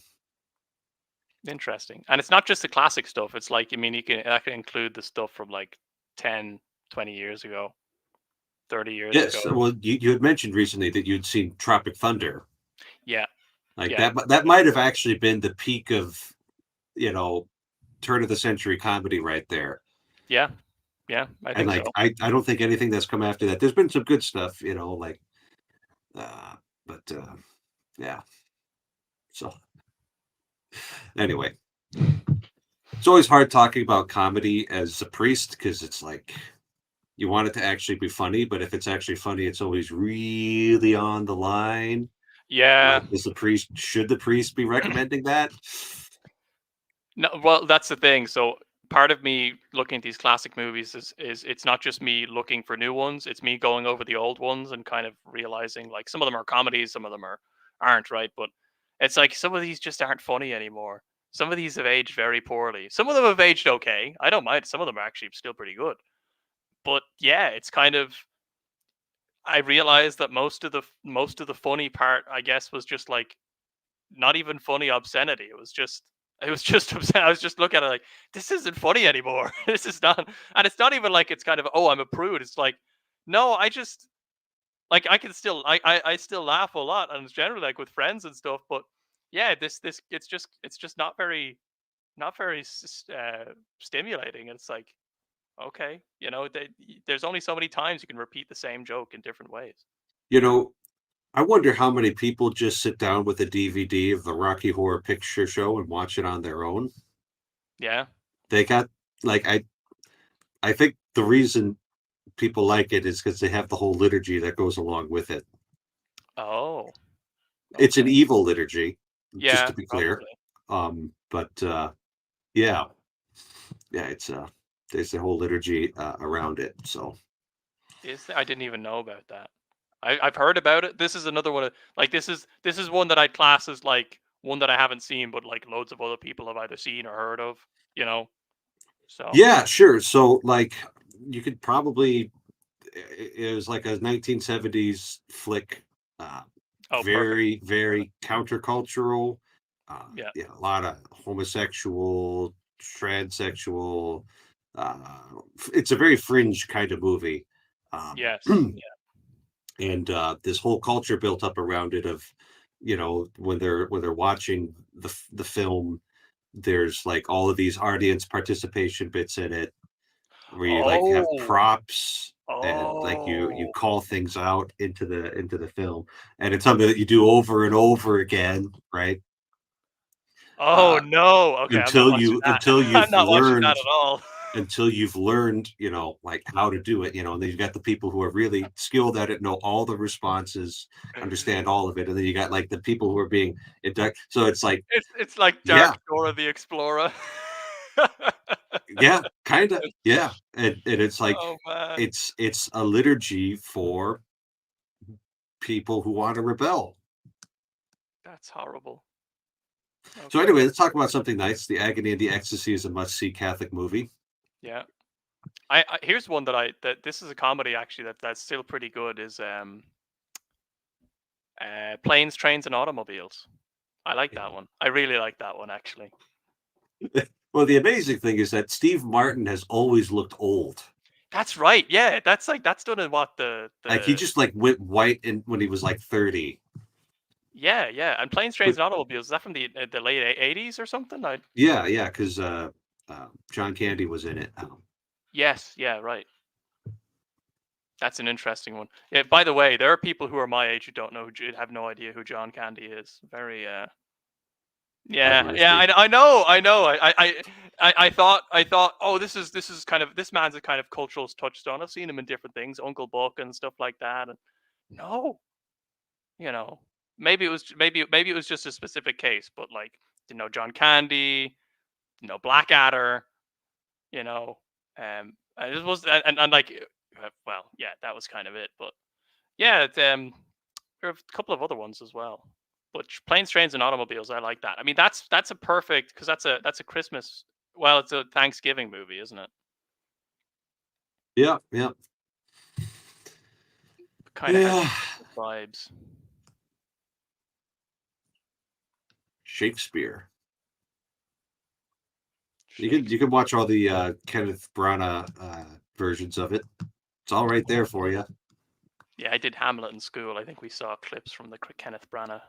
Interesting. And it's not just the classic stuff. It's like, I mean, that can include the stuff from like 10, 20 years ago, 30 years Yes. ago. Well, you had mentioned recently that you'd seen Tropic Thunder. Yeah. Like Yeah. that might have actually been the peak of, you know, turn of the century comedy right there. Yeah. Yeah. I And think so. like I don't think anything that's come after that. There's been some good stuff, like but yeah. So anyway, it's always hard talking about comedy as a priest because it's like you want it to actually be funny, but if it's actually funny, it's always really on the line. Yeah. Like, should the priest be recommending that? No, well, that's the thing. So part of me looking at these classic movies is it's not just me looking for new ones. It's me going over the old ones and kind of realizing like some of them are comedies, some of them aren't, right? But it's like some of these just aren't funny anymore. Some of these have aged very poorly. Some of them have aged okay. I don't mind. Some of them are actually still pretty good. But yeah, it's kind of I realized that most of the funny part, I guess, was just like not even funny obscenity. It was just I was just looking at it like this isn't funny anymore. This is not, and it's not even like it's kind of oh I'm a prude. It's like no, I just like I can still I still laugh a lot, and it's generally like with friends and stuff. But yeah, this it's just not very stimulating. And it's like okay, there's only so many times you can repeat the same joke in different ways. You know, I wonder how many people just sit down with a DVD of the Rocky Horror Picture Show and watch it on their own. Yeah. They got like I think the reason people like it is because they have the whole liturgy that goes along with it. Oh. It's an Okay. evil liturgy, just Yeah. to be clear. Probably. But yeah, yeah, there's the whole liturgy around it. So I didn't even know about that. I've heard about it. This is another one of like this is one that I'd class as like one that I haven't seen, but like loads of other people have either seen or heard of. You know. So yeah, sure. So like you could probably it was like a 1970s flick, uh, oh, perfect. very Perfect. very countercultural. Yeah. Yeah, a lot of homosexual, transsexual. Uh, it's a very fringe kind of movie. Yes. Yeah. And this whole culture built up around it of when they're watching the film, there's like all of these audience participation bits in it where you like have Oh. props and like you Oh. call things out into the film, and it's something that you do over and over again, right? Oh uh no. Okay, I'm not until watching you that. until I'm you've not watching that learned at all. until you've learned, like how to do it, and then you got the people who are really skilled at it, know all the responses, understand all of it, and then you got like the people who are being inducted. So it's like, It's like yeah, Dark Dora the Explorer. yeah, kind of, yeah, and it's like Oh man, it's a liturgy for people who want to rebel. that's horrible. So Okay. anyway, let's talk about something nice. The Agony and the Ecstasy is a must-see Catholic movie. Yeah. Here's one that this is a comedy actually that's still pretty good is Planes, Trains, and Automobiles. I like that one. I really like that one actually. Well, the amazing thing is that Steve Martin has always looked old. That's right. Yeah, that's done in what the Like he just like went white when he was like 30. yeah. And Planes, Trains, But and Automobiles, is that from the late 80s or something? yeah, because John Candy was in it. Yes, yeah, right. That's an interesting one. Yeah, by the way, there are people who are my age who don't know, have no idea who John Candy is. Very, yeah, Who is yeah. he? I know, I know. I thought, oh, this is kind of this man's a kind of cultural touchstone. I've seen him in different things, Uncle Buck and stuff like that. And no, you know, maybe it was just a specific case, but like, John Candy, Blackadder, you know, it was and like, well, yeah, that was kind of it. But yeah, there are a couple of other ones as well. But Planes, Trains, and Automobiles, I like that. I mean, that's a perfect because that's a Christmas. Well, it's a Thanksgiving movie, isn't it? Yeah, yeah, Kind of has yeah. vibes. Shakespeare. You can Shakespeare. watch all the Kenneth Branagh versions of it. It's all right there for you. Yeah, I did Hamlet in school. I think we saw clips from the Kenneth Branagh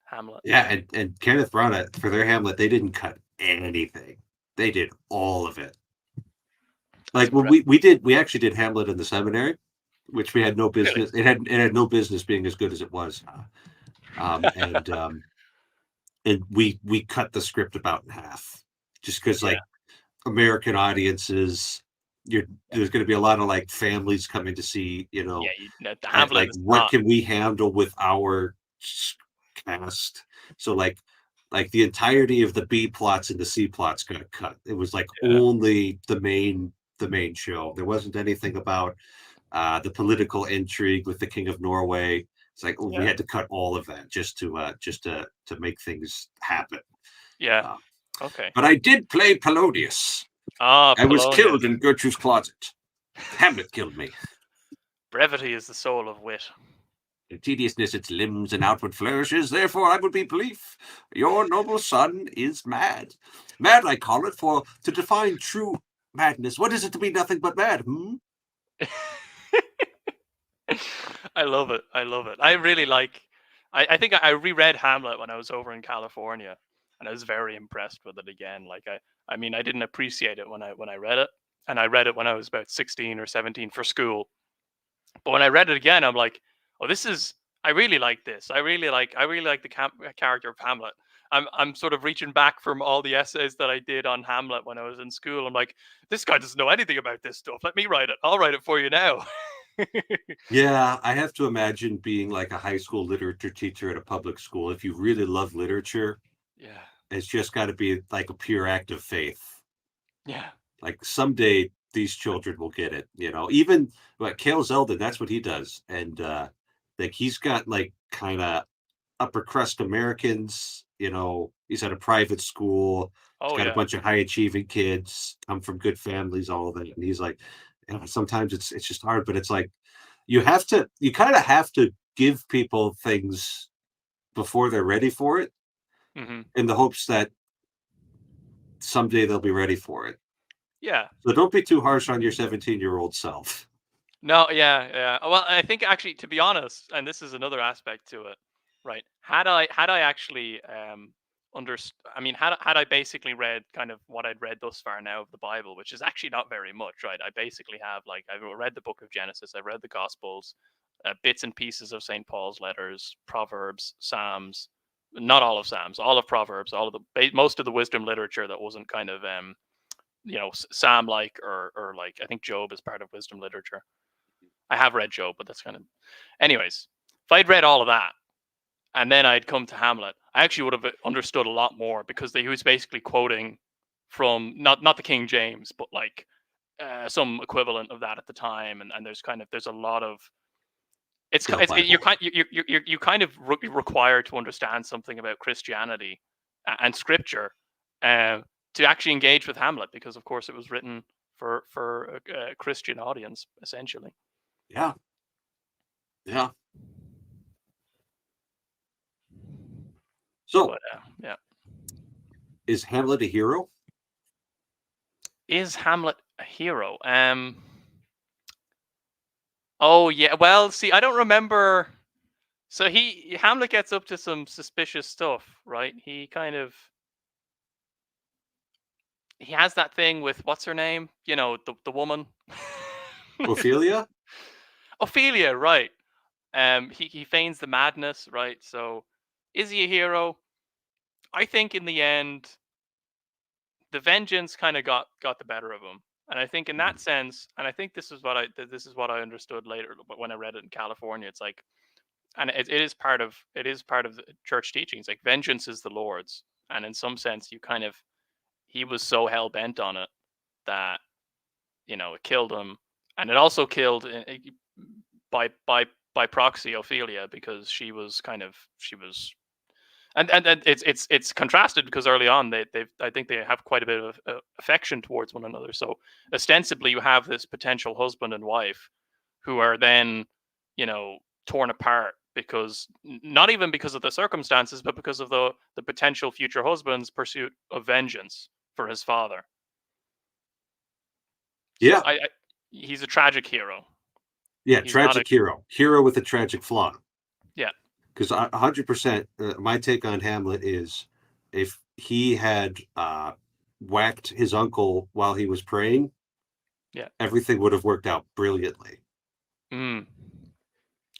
Hamlet. Yeah, and Kenneth Branagh for their Hamlet, they didn't cut anything. They did all of it. That's Like when impressive. we actually did Hamlet in the seminary, which we had no Really? business. It had no business being as good as it was. Um, and um, and we cut the script about in half, just because Yeah. like American audiences, Yeah. there's going to be a lot of like families coming to see, Yeah. The and Hamlet like is what not. can we handle with our cast? So like the entirety of the B plots and the C plots got cut. It was like Yeah. only the main show. There wasn't anything about the political intrigue with the King of Norway. It's like we Yeah. had to cut all of that just to make things happen. Yeah. Uh, Okay. but I did play Polonius. Ah, I was Polonius. killed in Gertrude's closet. Hamlet killed me. Brevity is the soul of wit. In tediousness its limbs and outward flourishes, therefore I would be brief. Your noble son is mad. Mad I call it, for to define true madness, what is it to be nothing but mad? I love it. I love it. I really like. I think I reread Hamlet when I was over in California, and I was very impressed with it again. Like I mean, I didn't appreciate it when I read it, and I read it when I was about 16 or 17 for school. But when I read it again, I'm like, oh, this is. I really like this. I really like the character of Hamlet. I'm sort of reaching back from all the essays that I did on Hamlet when I was in school. I'm like, this guy doesn't know anything about this stuff. Let me write it. I'll write it for you now. Yeah, I have to imagine being like a high school literature teacher at a public school. If you really love literature, Yeah. it's just got to be like a pure act of faith. Yeah. Like someday these children will get it, Even what Cale Zeldin, that's what he does. And like he's got like kind of upper crust Americans, he's at a private school, he's Oh got a yeah. bunch of high achieving kids, come from good families, all of that. And he's like, sometimes it's just hard, but it's like you kind of have to give people things before they're ready for it Hmm. in the hopes that someday they'll be ready for it. Yeah. So don't be too harsh on your 17-year-old self. No. Yeah. Yeah. Well, I think actually, to be honest, and this is another aspect to it, right? Had I actually I mean, had I basically read kind of what I'd read thus far now of the Bible, which is actually not very much, right? I basically have like I've read the Book of Genesis, I've read the Gospels, bits and pieces of St. Paul's letters, Proverbs, Psalms, not all of Psalms, all of Proverbs, all of the most of the wisdom literature that wasn't kind of Psalm like or like I think Job is part of wisdom literature. I have read Job, but that's kind of anyways. If I'd read all of that and then I'd come to Hamlet, I actually would have understood a lot more because he was basically quoting from not the King James, but like some equivalent of that at the time, and there's a lot of The you're Bible. kind you kind of required to understand something about Christianity and Scripture uh, to actually engage with Hamlet because of course it was written for a Christian audience, essentially. Yeah. Yeah. So, But yeah, is Hamlet a hero? is Hamlet a hero? Oh yeah. Well, see, I don't remember. So Hamlet gets up to some suspicious stuff, right? He has that thing with what's her name? You know, the woman. Ophelia? Ophelia, right. He feigns the madness, right? So is he a hero? I think in the end, the vengeance kind of got the better of him. And I think in that sense, and I think this is what I understood later when I read it in California. It's like, and it is part of the church teachings. Like vengeance is the Lord's, and in some sense, he was so hell bent on it that it killed him, and it also killed by by by proxy Ophelia, because she was and it's contrasted, because early on they've I think they have quite a bit of affection towards one another. So ostensibly you have this potential husband and wife who are then torn apart, because not even because of the circumstances, but because of the potential future husband's pursuit of vengeance for his father. So Yeah. he's a tragic hero. Yeah. He's not a Tragic hero. Hero with a tragic flaw. yeah Because 100%, my take on Hamlet is if he had whacked his uncle while he was praying, yeah. everything would have worked out brilliantly. Mm.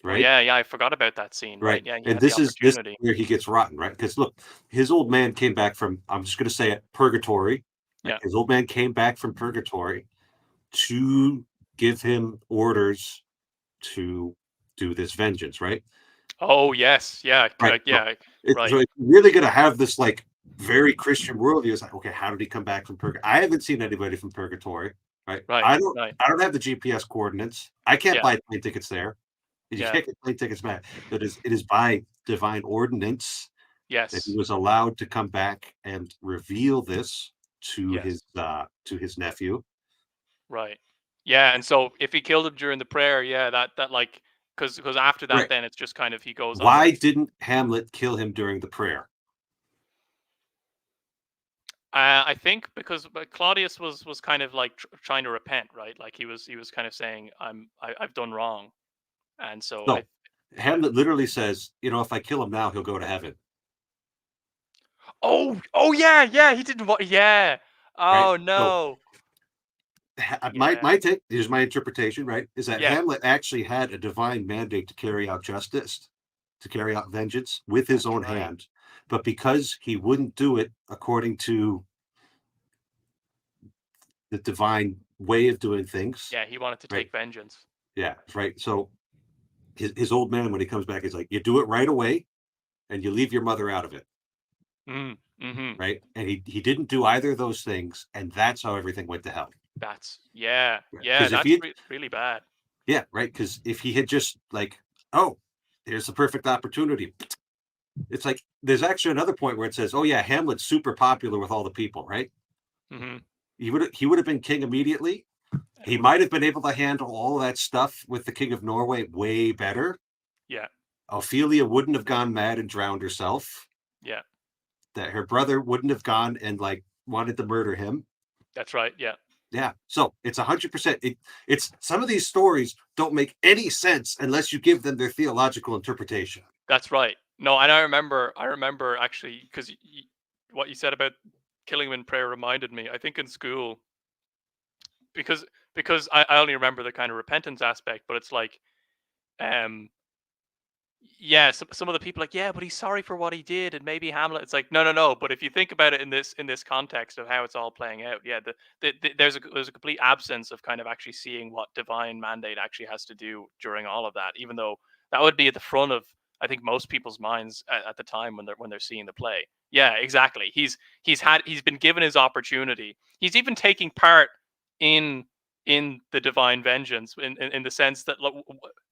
Oh Right. yeah, I forgot about that scene. Right. Right, yeah, he And had the this is opportunity. where he gets rotten, right? Because look, his old man came back from, I'm just going to say it, purgatory. Right? Yeah. His old man came back from purgatory to give him orders to do this vengeance, right? Oh yes, yeah, Right. So, yeah, so right, it's really going to have this like very Christian worldview. It's like, okay, how did he come back from purgatory? I haven't seen anybody from purgatory, right? right, right. I don't have the GPS coordinates. I can't Yeah, buy plane tickets there. You yeah, can't get plane tickets back. It is by divine ordinance that he yes, was allowed to come back and reveal this yes, to his nephew. right. Yeah, and so if he killed him during the prayer, yeah, that like, because after that, Right. then it's just kind of he goes on Why this. didn't Hamlet kill him during the prayer? I think because Claudius was kind of like trying to repent, right? Like he was kind of saying, I've done wrong, and so I. No. Hamlet literally says, if I kill him now, he'll go to heaven. Oh yeah, yeah, he didn't. Yeah. Right. Oh So no. Yeah. my take, here's my interpretation, right, is that Yeah. Hamlet actually had a divine mandate to carry out justice, to carry out vengeance with his That's own right. hand. But because he wouldn't do it according to the divine way of doing things, Yeah, he wanted to right? take vengeance. Yeah, right. So his old man, when he comes back, is like, you do it right away and you leave your mother out of it. Mm, mm-hmm. Right. And he didn't do either of those things. And that's how everything went to hell. That's yeah, yeah. Because if That's he really bad. yeah, right. Because if he had just like, oh, here's the perfect opportunity. It's like there's actually another point where it says, oh yeah, Hamlet's super popular with all the people, right? Mm-hmm. He would have been king immediately. And it He would have. might have been able to handle all of that stuff with the King of Norway way better. Yeah, Ophelia wouldn't have gone mad and drowned herself. yeah. That her brother wouldn't have gone and like wanted to murder him. That's right. Yeah, Yeah. So it's 100%. It's some of these stories don't make any sense unless you give them their theological interpretation. that's right. No, and I remember actually because what you said about killing him in prayer reminded me. I think in school because I only remember the kind of repentance aspect, but it's like um yeah, some of the people like, yeah, but he's sorry for what he did, and maybe Hamlet. It's like, no, no, no. But if you think about it in this context of how it's all playing out, yeah, there's a complete absence of kind of actually seeing what divine mandate actually has to do during all of that. Even though that would be at the front of I think most people's minds at the time when they're seeing the play. Yeah, exactly. He's been given his opportunity. He's even taking part in the divine vengeance in the sense that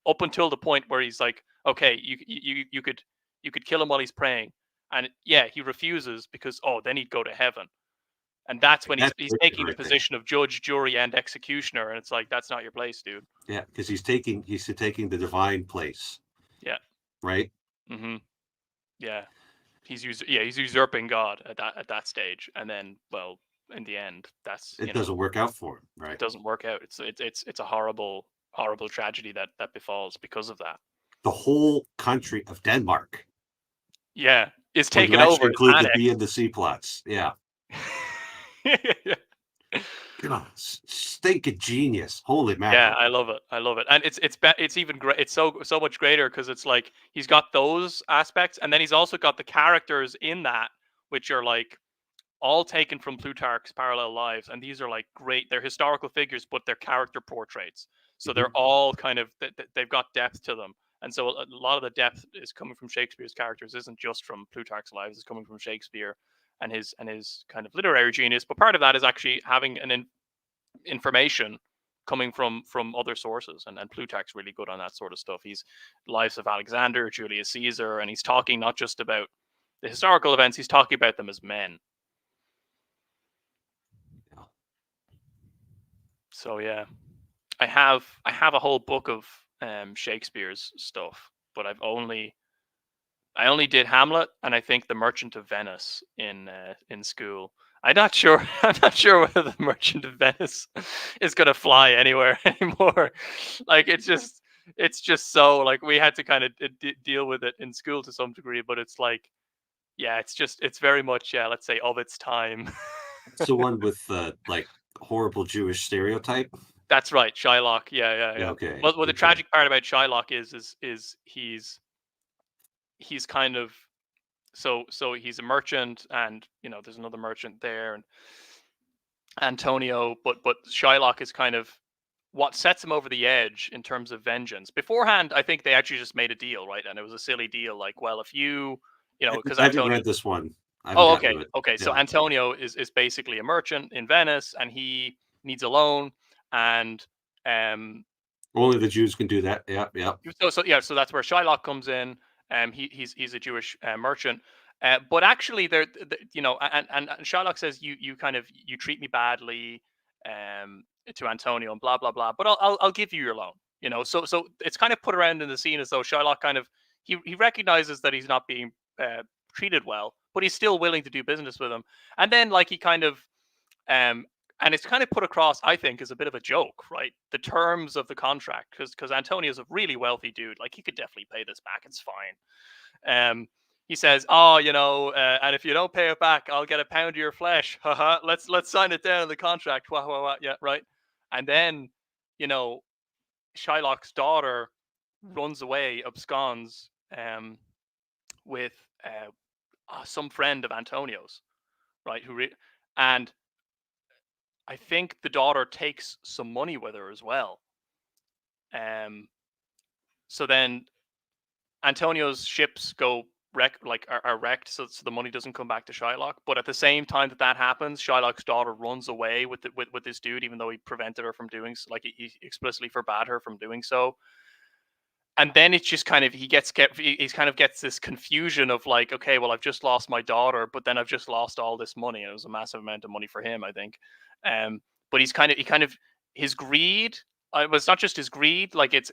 up until the point where he's like, okay, you could kill him while he's praying, and yeah, he refuses because then he'd go to heaven. And that's when That's he's wicked taking the right there. position of judge, jury, and executioner, and it's like, that's not your place, dude. Yeah, because he's taking the divine place, Yeah. right? Mm-hmm. Yeah. He's usurping God at that stage, and then, well, in the end, that's, It doesn't work out for him, it right? doesn't work out. It's a horrible tragedy that befalls because of that. The whole country of Denmark, Yeah, is when you taken over, actually is include the B annexed. and the C plots. Yeah. Yeah. God, stinking genius. Holy Yeah, mackerel. I love it. I love it, and it's even great. It's so much greater because it's like he's got those aspects, and then he's also got the characters in that, which are like all taken from Plutarch's parallel lives, and these are like great. They're historical figures, but they're character portraits. So they're Mhm. all kind of they've got depth to them, and so a lot of the depth is coming from Shakespeare's characters. Isn't just from Plutarch's lives. It's coming from Shakespeare and his kind of literary genius. But part of that is actually having information coming from other sources, and Plutarch's really good on that sort of stuff. He's Lives of Alexander, Julius Caesar, and he's talking not just about the historical events, he's talking about them as men. Yeah. So yeah, I have a whole book of Shakespeare's stuff, but I only did Hamlet and I think The Merchant of Venice in school. I'm not sure. I'm not sure whether The Merchant of Venice is gonna fly anywhere anymore. Like it's just so like we had to kind of deal with it in school to some degree, but it's like yeah, it's very much yeah, let's say of its time. It's the one with like horrible Jewish stereotype. That's right, Shylock. Yeah, yeah, Yeah, yeah. okay. Well, the Okay. tragic part about Shylock is he's kind of so he's a merchant, and there's another merchant there, and Antonio, but Shylock is kind of what sets him over the edge in terms of vengeance. Beforehand, I think they actually just made a deal, right? And it was a silly deal, like, well, if because I haven't Antonio. read this one. I haven't Oh, gotten okay, to it. okay. So Yeah. Antonio is basically a merchant in Venice, and he needs a loan, and um Only the Jews can do that. Yeah, yeah. so yeah, so that's where Shylock comes in. He's a Jewish merchant, but actually, and Shylock says you kind of you treat me badly, to Antonio and blah blah blah. But I'll give you your loan. So it's kind of put around in the scene as though Shylock kind of he recognizes that he's not being treated well, but he's still willing to do business with him. And then like he kind of um, and it's kind of put across, I think, as a bit of a joke, right? The terms of the contract, because Antonio's a really wealthy dude. Like he could definitely pay this back. It's fine. He says, "Oh, and if you don't pay it back, I'll get a pound of your flesh. Haha. Let's sign it down in the contract. Wah, wah, wah. Yeah, right." And then, you know, Shylock's daughter runs away, absconds, with some friend of Antonio's, right? And I think the daughter takes some money with her as well. Um, so then Antonio's ships go are wrecked, so the money doesn't come back to Shylock. But at the same time that happens, Shylock's daughter runs away with this dude, even though he prevented her from doing so, like he explicitly forbade her from doing so. And then it's just kind of he's kind of gets this confusion of like, okay, well I've just lost my daughter, but then I've just lost all this money, and it was a massive amount of money for him, I think. But he kind of his greed. It's not just his greed, like it's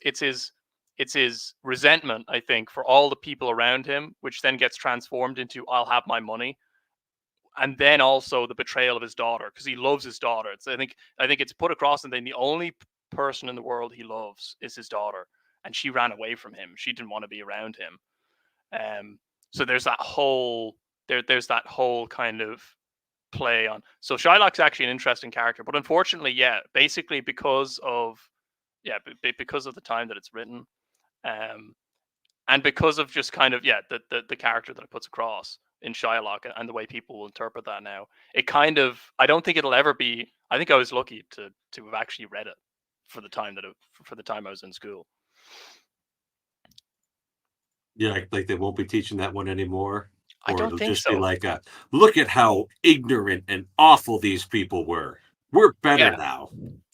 his resentment, I think, for all the people around him, which then gets transformed into I'll have my money, and then also the betrayal of his daughter because he loves his daughter. I think it's put across, and then the only person in the world he loves is his daughter, and she ran away from him. She didn't want to be around him. So there's that whole there's that whole kind of play on. So Shylock's actually an interesting character, but unfortunately, yeah, basically because of the time that it's written, um, and because of just kind of the character that it puts across in Shylock and the way people will interpret that now, it kind of I don't think it'll ever be. I think I was lucky to have actually read it for the time for the time I was in school. Yeah, like they won't be teaching that one anymore. I Or don't it'll think just be so. like look at how ignorant and awful these people were. We're better Yeah, now.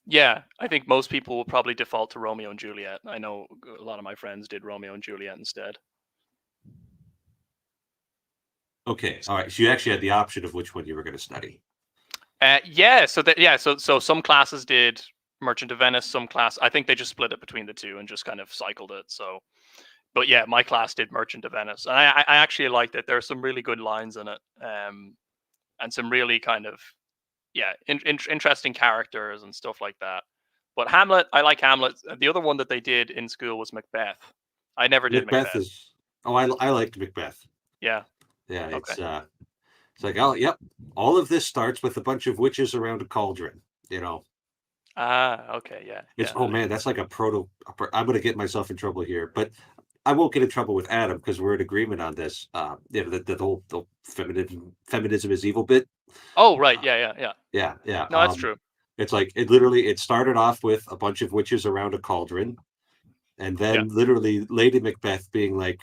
yeah. I think most people will probably default to Romeo and Juliet. I know a lot of my friends did Romeo and Juliet instead. Okay. All right. So you actually had the option of which one you were going to study. Yeah. So some classes did Merchant of Venice. Some class, I think they just split it between the two and just kind of cycled it. So, but yeah, my class did Merchant of Venice, and I actually liked it. There are some really good lines in it, and some really kind of interesting characters and stuff like that. But Hamlet, I like Hamlet. The other one that they did in school was Macbeth. I never did Macbeth Macbeth. is. Oh, I liked Macbeth. Yeah. Yeah, Okay. it's like, oh, yep. All of this starts with a bunch of witches around a cauldron. You know, Ah. Okay. Yeah. it's Yeah. oh man, that's like a proto. I'm going to get myself in trouble here, but I won't get in trouble with Adam because we're in agreement on this. The whole the feminism is evil bit. Oh, right. Uh, Yeah. Yeah. Yeah. yeah, yeah. No, that's true. It's like it started off with a bunch of witches around a cauldron, and Yeah. then literally Lady Macbeth being like,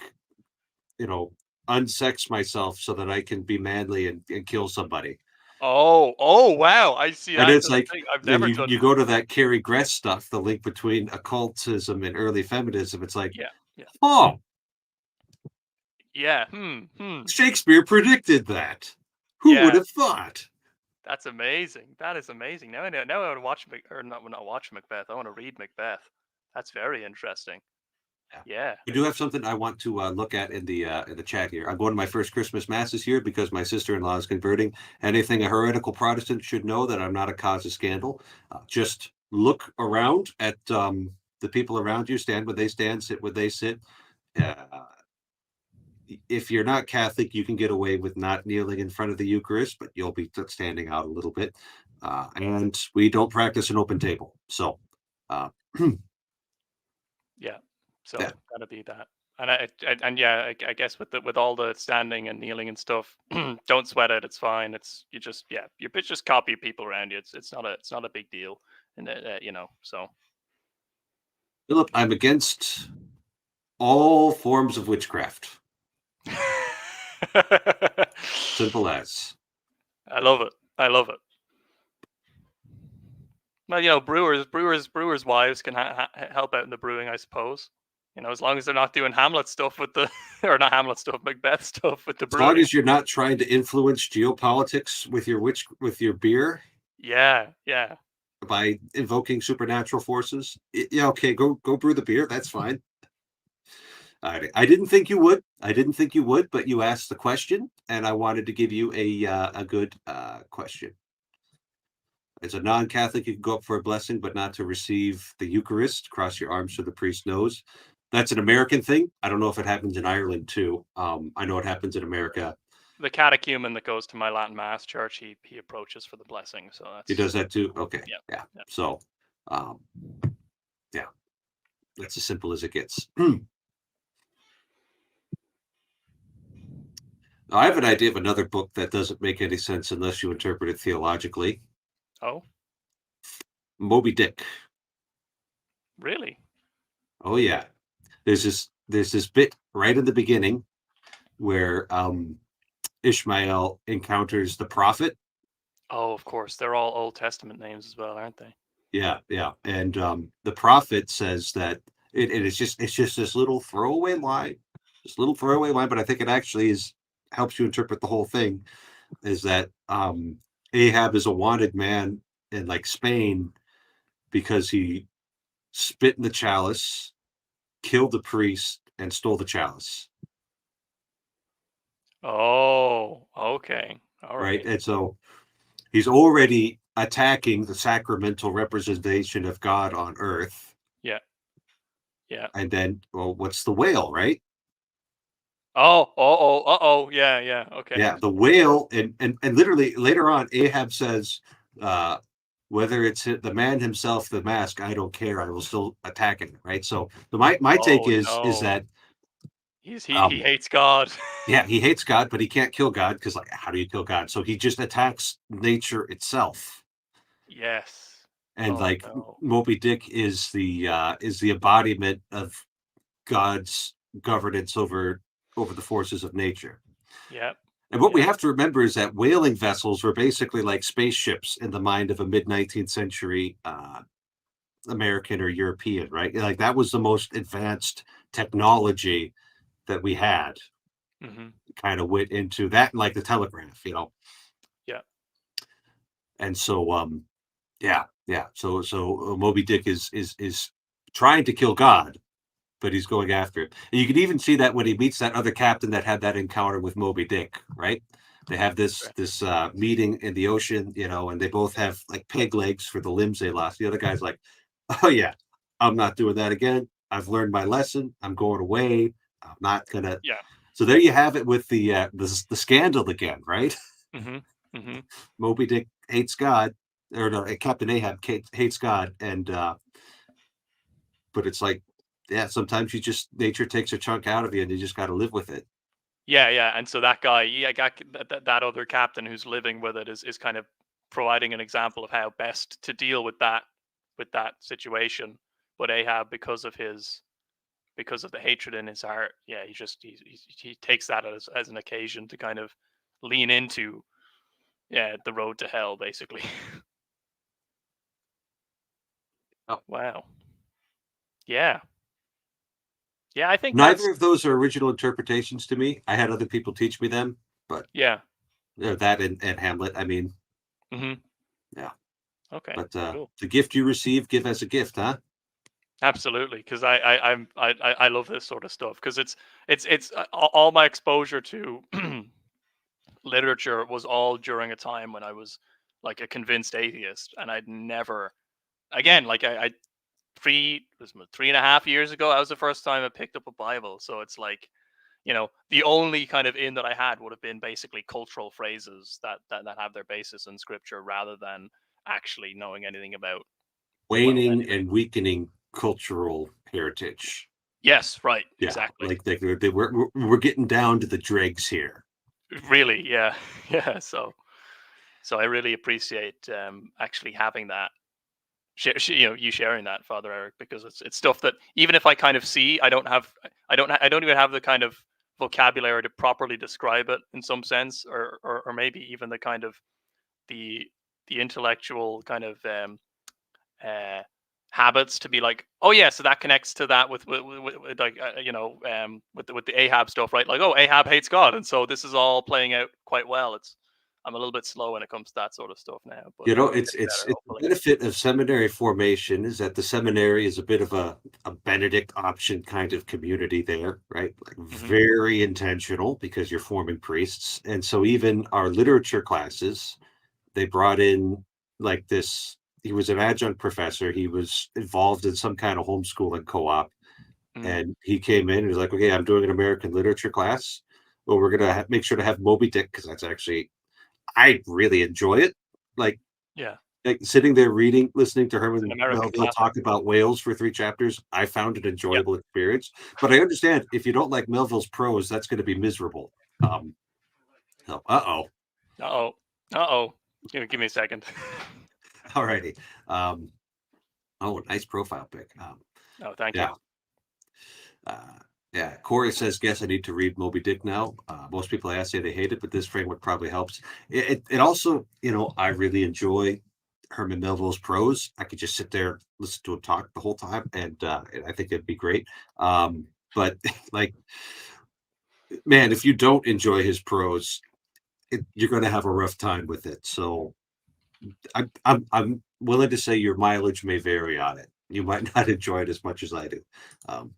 you know, unsex myself so that I can be manly and kill somebody. Oh. Oh. Wow. I see. And That's it's a like thing I've then never you done. go to that Carrie Gress stuff, the link between occultism and early feminism. It's like, Yeah. Yeah. oh, Yeah. Hmm. Hmm. Shakespeare predicted that. Who would Yeah. have thought? That's amazing. That is amazing. Now I know. Now I want to watch or not watch Macbeth. I want to read Macbeth. That's very interesting. Yeah. Yeah. I do have something I want to look at in the chat here. I'm going to my first Christmas masses here because my sister-in-law is converting. Anything a heretical Protestant should know that I'm not a cause of scandal. Just look around at the people around you. Stand where they stand. Sit where they sit. Uh, if you're not Catholic, you can get away with not kneeling in front of the Eucharist, but you'll be standing out a little bit. And we don't practice an open table. So, uh, Yeah. yeah. So gotta be that. And yeah, I guess with all the standing and kneeling and stuff, don't sweat it. It's fine. It's you just you just copy people around you. It's not a big deal, and so. Philip, I'm against all forms of witchcraft. Simple as. I love it. I love it. Well, brewers' wives can help out in the brewing, I suppose. As long as they're not doing Hamlet stuff with the, or not Hamlet stuff, Macbeth stuff with the As long brewing. as you're not trying to influence geopolitics with your beer Yeah, yeah. by invoking supernatural forces, yeah, okay, go brew the beer. That's fine. I didn't think you would. I didn't think you would, but you asked the question, and I wanted to give you a good question. As a non-Catholic, you can go up for a blessing, but not to receive the Eucharist. Cross your arms so the priest knows. That's an American thing. I don't know if it happens in Ireland too. I know it happens in America. The catechumen that goes to my Latin Mass church, he approaches for the blessing. So He that's does that too. Okay, yeah, yeah. yeah. So, um, yeah, that's as simple as it gets. I have an idea of another book that doesn't make any sense unless you interpret it theologically. Oh, Moby Dick. really? Oh yeah. There's this bit right in the beginning where Ishmael encounters the prophet. Oh, of course. They're all Old Testament names as well, aren't they? Yeah, yeah. And the prophet says that it's just this little throwaway line, but I think it actually helps you interpret the whole thing. Is that Ahab is a wanted man in like Spain because he spit in the chalice, killed the priest, and stole the chalice. Oh, okay. All Right. right. And so he's already attacking the sacramental representation of God on earth. Yeah. Yeah. And then, well, what's the whale, right? Oh. Yeah, yeah. Okay. Yeah, the whale, and literally later on, Ahab says, uh, whether it's the man himself, the mask, I don't care. I will still attack him. Right. So my take Oh is no. that He hates God. yeah, he hates God, but he can't kill God because like how do you kill God? So he just attacks nature itself. Yes. And Oh like no. Moby Dick is the embodiment of God's governance over the forces of nature. Yep. And what we Yep. have to remember is that whaling vessels were basically like spaceships in the mind of a mid 19th century American or European, right? Like that was the most advanced technology that we had. Hmm. Kind of went into that, like the telegraph, Yeah. And so, yeah. So Moby Dick is trying to kill God, but he's going after it. And you can even see that when he meets that other captain that had that encounter with Moby Dick, right? They have this meeting in the ocean, and they both have like peg legs for the limbs they lost. The other guy's like, "Oh yeah, I'm not doing that again. I've learned my lesson. I'm going away. I'm not gonna." Yeah. So there you have it with the scandal again, right? Mhm. Mhm. Moby Dick hates God, or no, Captain Ahab hates God, and but it's like, yeah, sometimes you just nature takes a chunk out of you, and you just got to live with it. Yeah, yeah, and so that guy, yeah, that other captain who's living with it is kind of providing an example of how best to deal with that situation. But Ahab, because of the hatred in his heart, yeah, he takes that as an occasion to kind of lean into, yeah, the road to hell, basically. Oh. Wow. Yeah. Yeah, I think Neither that's of those are original interpretations to me. I had other people teach me them, but yeah. that and Hamlet. I mean, Mhm. yeah. Okay. But Cool. the gift you receive, give as a gift, huh? Absolutely, because I love this sort of stuff because it's all my exposure to literature was all during a time when I was like a convinced atheist, and I'd never again like I 3.5 years ago that was the first time I picked up a Bible. So it's like, the only kind of in that I had would have been basically cultural phrases that have their basis in scripture rather than actually knowing anything about, well, Waning anything. and weakening cultural heritage. Yes, right, Yeah, exactly. like we're getting down to the dregs here. Really, yeah, yeah. So I really appreciate actually having that, you sharing that, Father Eric, because it's stuff that even if I kind of see, I don't even have the kind of vocabulary to properly describe it in some sense, or maybe even the kind of the intellectual kind of uh, habits to be like, oh yeah, so that connects to that with like with the Ahab stuff, right? Like, oh, Ahab hates God, and so this is all playing out quite well. I'm a little bit slow when it comes to that sort of stuff now, but I'm It's getting it's better, it's the hopefully. benefit of seminary formation is that the seminary is a bit of a Benedict option kind of community there, right? Like Hmm. very intentional because you're forming priests. And so even our literature classes, they brought in like this. He was an adjunct professor. He was involved in some kind of homeschooling co-op. Mm. And he came in and was like, okay, I'm doing an American literature class. Well, we're gonna make sure to have Moby Dick because that's actually I really enjoy it. Like Yeah, sitting there reading, listening to it's an Herman American Melville classic. talk about whales for 3 chapters, I found an Yeah. enjoyable experience, but I understand if you don't like Melville's prose, that's gonna be miserable. So uh-oh. Uh oh. Uh oh. Give me a second. Alrighty. Um, oh, nice profile pic. Oh, thank you. Yeah, uh, yeah. Corey says, "Guess I need to read Moby Dick now." Most people I ask say they hate it, but this framework probably helps. It also, I really enjoy Herman Melville's prose. I could just sit there, listen to him talk the whole time, and I think it'd be great. But like, man, if you don't enjoy his prose, you're going to have a rough time with it. So I'm willing to say your mileage may vary on it. You might not enjoy it as much as I do. Um,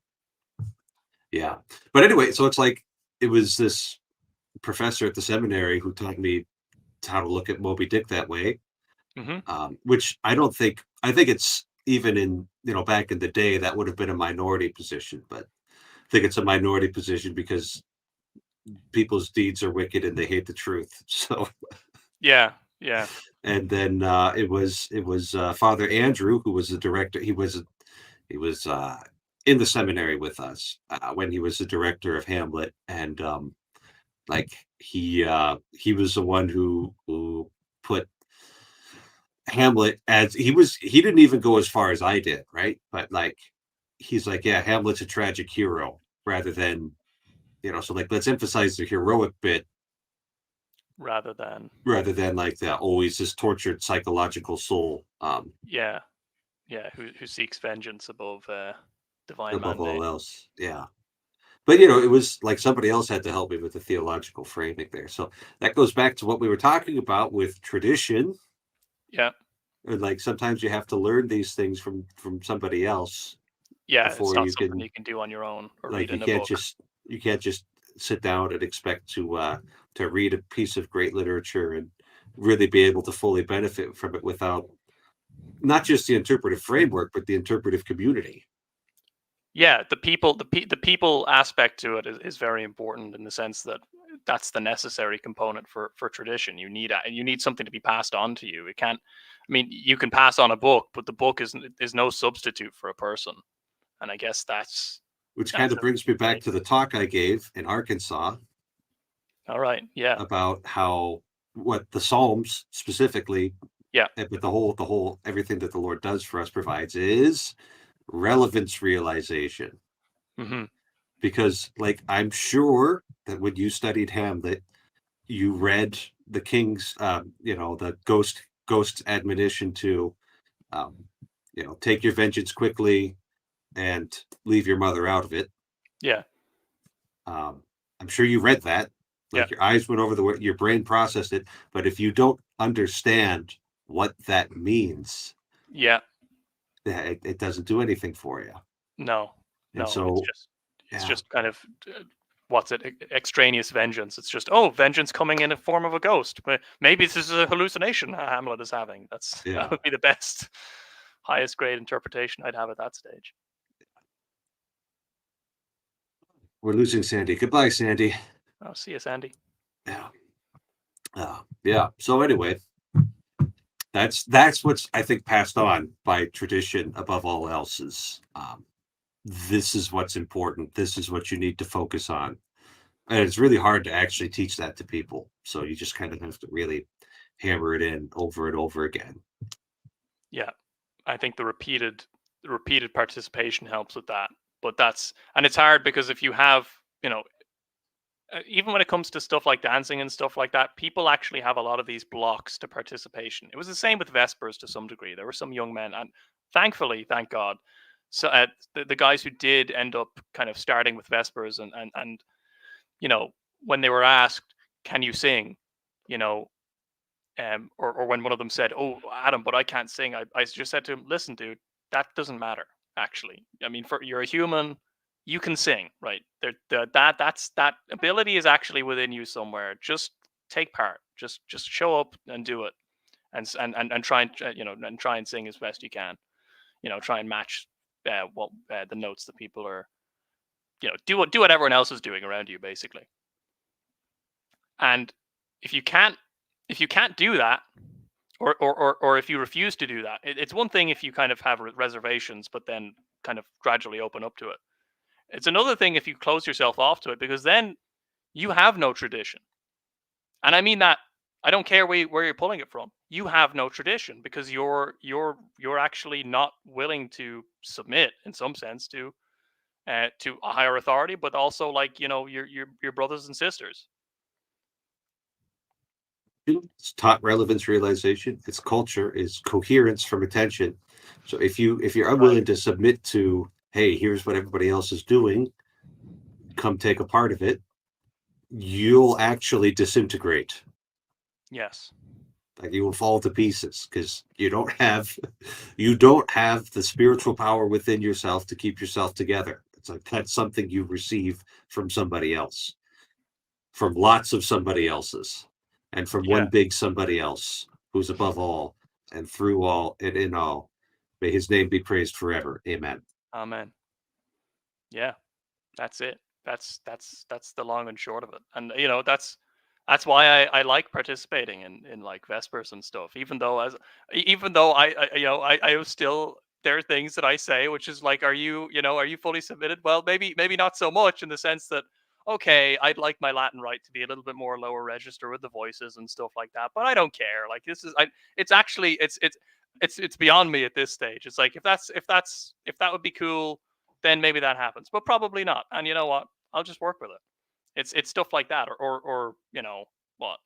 yeah, but anyway, so it's like it was this professor at the seminary who taught me how to look at Moby Dick that way. Hmm. Which I don't think I think it's even in back in the day that would have been a minority position, but I think it's a minority position because people's deeds are wicked and they hate the truth. So Yeah. Yeah. and then it was Father Andrew who was the director. He was in the seminary with us when he was the director of Hamlet, and like he was the one who put Hamlet as he didn't even go as far as I did, right? But like he's like, yeah, Hamlet's a tragic hero rather than, so like let's emphasize the heroic bit Rather than, rather than like the always this tortured psychological soul yeah, yeah, who seeks vengeance above divine above all mandate. else. Yeah. But it was like somebody else had to help me with the theological framing there. So that goes back to what we were talking about with tradition. Yeah. And like sometimes you have to learn these things from somebody else Yeah, it's before not you something can, you can do on your own or like read in a book. you can't just sit down and expect to read a piece of great literature and really be able to fully benefit from it without not just the interpretive framework, but the interpretive community. Yeah, the people aspect to it is very important in the sense that that's the necessary component for tradition. You need something to be passed on to you. It can't. I mean, you can pass on a book, but the book is no substitute for a person. And I guess Which kind that's of a brings me back great. to the talk I gave in Arkansas All right. Yeah. about how what the Psalms specifically, Yeah. but the whole everything that the Lord does for us provides is relevance realization. Hmm. Because like I'm sure that when you studied Hamlet, you read the king's the ghost's admonition to um, take your vengeance quickly and leave your mother out of it. Yeah. um, I'm sure you read that, Yeah. like your eyes went over the word, your brain processed it, but if you don't understand what that means, Yeah. it doesn't do anything for you. No. And No. It's so just it's yeah, just kind of what's it? Extraneous vengeance. It's just, oh, vengeance coming in a form of a ghost. Maybe this is a hallucination Hamlet is having. That yeah, would be the best, highest grade interpretation I'd have at that stage. we're losing Sandy. Goodbye, Sandy. Oh, see you, Sandy. Yeah. Yeah. So anyway, that's what's I think passed on by tradition above all else is this is what's important. This is what you need to focus on. And it's really hard to actually teach that to people. So you just kind of have to really hammer it in over and over again. Yeah, I think the repeated participation helps with that. But it's hard because if you have, you know, even when it comes to stuff like dancing and stuff like that, people actually have a lot of these blocks to participation. It was the same with Vespers to some degree. There were some young men, and thankfully, thank God, so the guys who did end up kind of starting with Vespers and you know, when they were asked, "Can you sing?" you know, or when one of them said, "Oh, Adam, but I can't sing," I just said to him, "Listen, dude, that doesn't matter. Actually, I mean, for you're a human, you can sing, right? That ability is actually within you somewhere. Just take part. Just show up and do it, and try and and try and sing as best you can. Try and match the notes that people are. Do what everyone else is doing around you, basically. And if you can't if you can't do that, or if you refuse to do that, it's one thing if you kind of have reservations, but then kind of gradually open up to it. It's another thing if you close yourself off to it, because then you have no tradition. And I mean that, I don't care where you're pulling it from. You have no tradition because you're actually not willing to submit in some sense to a higher authority, but also like your brothers and sisters. It's taught relevance realization. Its culture is coherence from attention. So if you're Right. unwilling to submit to, hey, here's what everybody else is doing, come take a part of it, you'll actually disintegrate. Yes. Like you will fall to pieces because you don't have the spiritual power within yourself to keep yourself together. It's like that's something you receive from somebody else, from lots of somebody else's, and from Yeah. one big somebody else who's above all and through all and in all. May his name be praised forever. Amen. Amen. Yeah. That's it. That's the long and short of it. And that's why I like participating in like Vespers and stuff. Even though I was still, there are things that I say which is like, are you fully submitted? Well, maybe not so much in the sense that, okay, I'd like my Latin right to be a little bit more lower register with the voices and stuff like that, but I don't care. Like this is I it's actually it's beyond me at this stage. It's like, if that would be cool, then maybe that happens, but probably not. And you know what? I'll just work with it. It's stuff like that, or what?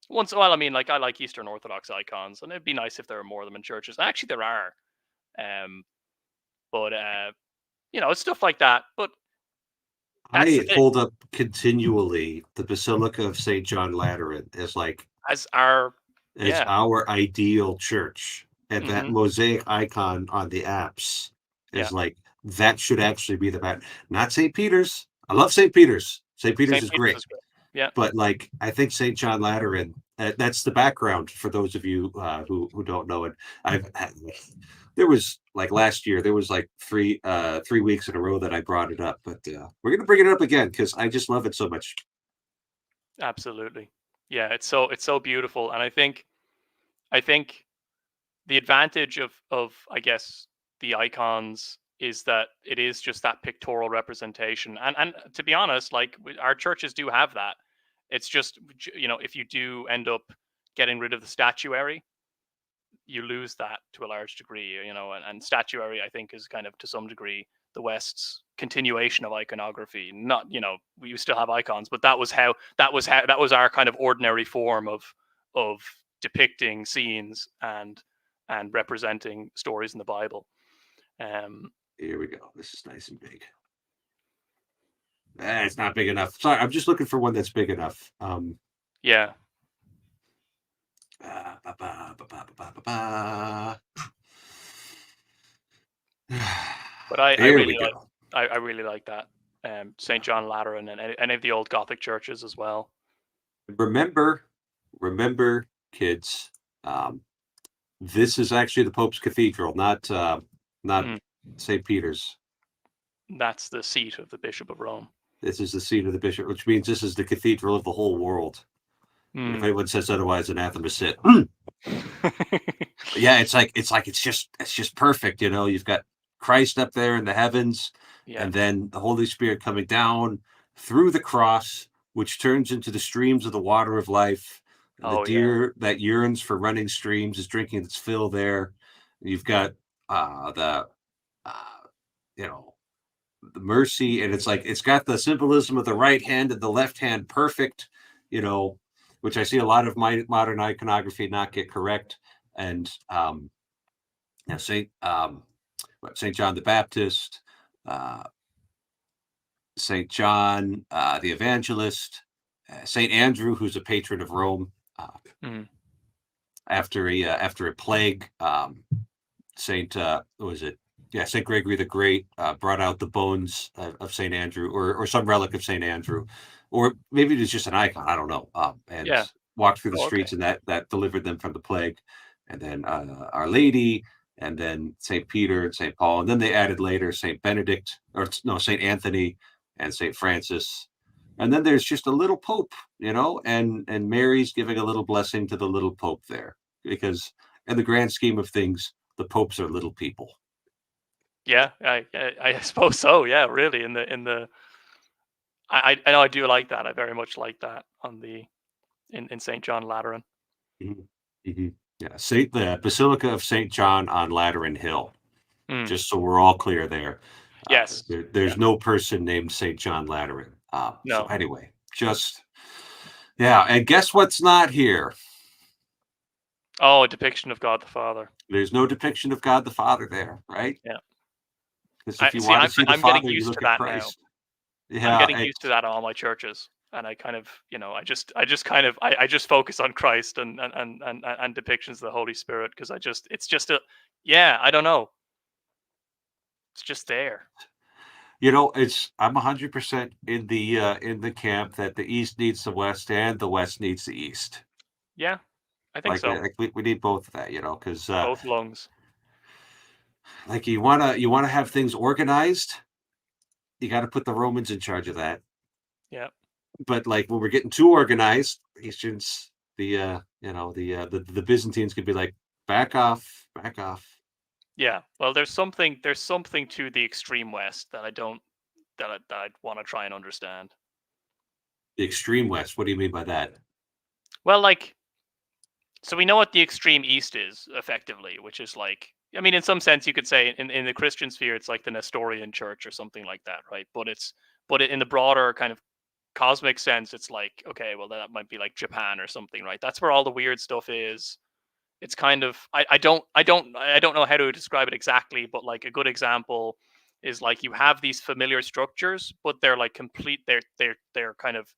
Once in a while, I mean, like I like Eastern Orthodox icons, and it'd be nice if there were more of them in churches. Actually, there are, um, but it's stuff like that. But that's the I thing. hold up continually the Basilica of St. John Lateran as like As our as Yeah. our ideal church. And that Hmm. mosaic icon on the apps Yeah. is like, that should actually be the bad, not St. Peter's. I love St. Peter's. St. Peter's St. is Peter's great. is good. Yeah. But like, I think St. John Lateran, that's the background for those of you who don't know it. I've there was like last year, there was like 3 weeks in a row that I brought it up, but we're gonna bring it up again because I just love it so much. Absolutely. Yeah. It's so beautiful, and I think the advantage of I guess the icons is that it is just that pictorial representation, and to be honest, like our churches do have that. It's just if you do end up getting rid of the statuary, you lose that to a large degree, and statuary I think is kind of to some degree the West's continuation of iconography. Not, we still have icons, but that was our kind of ordinary form of depicting scenes and representing stories in the Bible. Um, Here we go. This is nice and big. It's not big enough. Sorry, I'm just looking for one that's big enough. yeah, Ba, ba, ba, ba, ba, ba, ba. but I Here really we like go. I really like that. St. John Lateran and any of the old Gothic churches as well. Remember, remember, kids. Um, this is actually the Pope's Cathedral, not Mhm. St. Peter's. That's the seat of the Bishop of Rome. This is the seat of the bishop, which means this is the cathedral of the whole world. And if Mm. anyone says otherwise, anathema sit. Yeah, it's just perfect. You've got Christ up there in the heavens, Yeah. and then the Holy Spirit coming down through the cross, which turns into the streams of the water of life. And the Oh yeah. deer that yearns for running streams is drinking its fill there. You've got the uh, you know the mercy, and it's got the symbolism of the right hand and the left hand perfect, you know, which I see a lot of my modern iconography not get correct. And Saint Saint John the Baptist, uh, Saint John the Evangelist, Saint Andrew, who's a patron of Rome. Mm. After a plague, Saint what was it? Yeah, Saint Gregory the Great brought out the bones of Saint Andrew, or some relic of Saint Andrew, or maybe it was just an icon. I don't know. And Yeah. walked through the Oh, okay. streets, and that delivered them from the plague. And then Our Lady, and then Saint Peter and Saint Paul, and then they added later Saint Benedict, or no, Saint Anthony and Saint Francis. And then there's just a little Pope, and Mary's giving a little blessing to the little Pope there, because in the grand scheme of things, the popes are little people. Yeah, I suppose so. Yeah, really. In the I know I do like that. I very much like that on the in Saint John Lateran. Mhm. Mhm. Yeah, the Basilica of Saint John on Lateran Hill. Mm. Just so we're all clear there. Yes. There's Yeah. no person named Saint John Lateran. So No. anyway, just yeah, and guess what's not here? Oh, a depiction of God the Father. There's no depiction of God the Father there, right? Yeah. Because I if you see. want to I'm see the I'm getting Father, you used to look at that now. Christ. I'm Yeah, getting used to that in all my churches, and I kind of, I just kind of, I just focus on Christ and depictions of the Holy Spirit because it's just yeah, I don't know, it's just there. I'm 100% in the camp that the East needs the West and the West needs the East. Yeah, I think Like, so. we need both of that, because Both lungs. like you wanna have things organized, you got to put the Romans in charge of that. Yeah, But like when we're getting too organized, Easterns, the Byzantines could be like, back off, back off. yeah. Well, there's something to the extreme West that I don't that I want to try and understand. The extreme West. What do you mean by that? Well, like, so we know what the extreme East is effectively, which is like, I mean, in some sense, you could say in the Christian sphere, it's like the Nestorian Church or something like that, right? But in the broader kind of cosmic sense, it's like, okay, well, that might be like Japan or something, right? That's where all the weird stuff is. It's kind of, I don't know how to describe it exactly, but like a good example is like you have these familiar structures, but they're like complete. They're kind of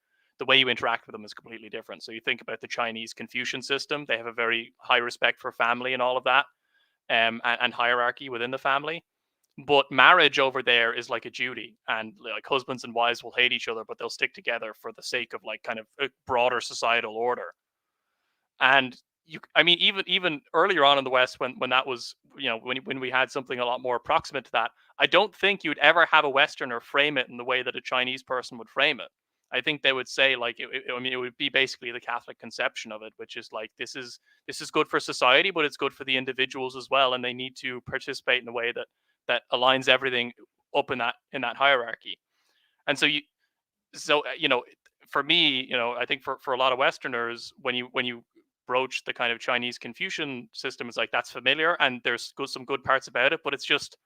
the way you interact with them is completely different. So you think about the Chinese Confucian system; they have a very high respect for family and all of that, and hierarchy within the family. But marriage over there is like a duty, and like husbands and wives will hate each other, but they'll stick together for the sake of like kind of a broader societal order. And I mean, even earlier on in the West, when that was, when we had something a lot more proximate to that, I don't think you'd ever have a Westerner frame it in the way that a Chinese person would frame it. I think they would say like, I mean, it would be basically the Catholic conception of it, which is like this is good for society, but it's good for the individuals as well, and they need to participate in a way that aligns everything up in that hierarchy. And so for me, I think for a lot of Westerners, when you broach the kind of Chinese Confucian system, it's like that's familiar and there's some good parts about it, but it's just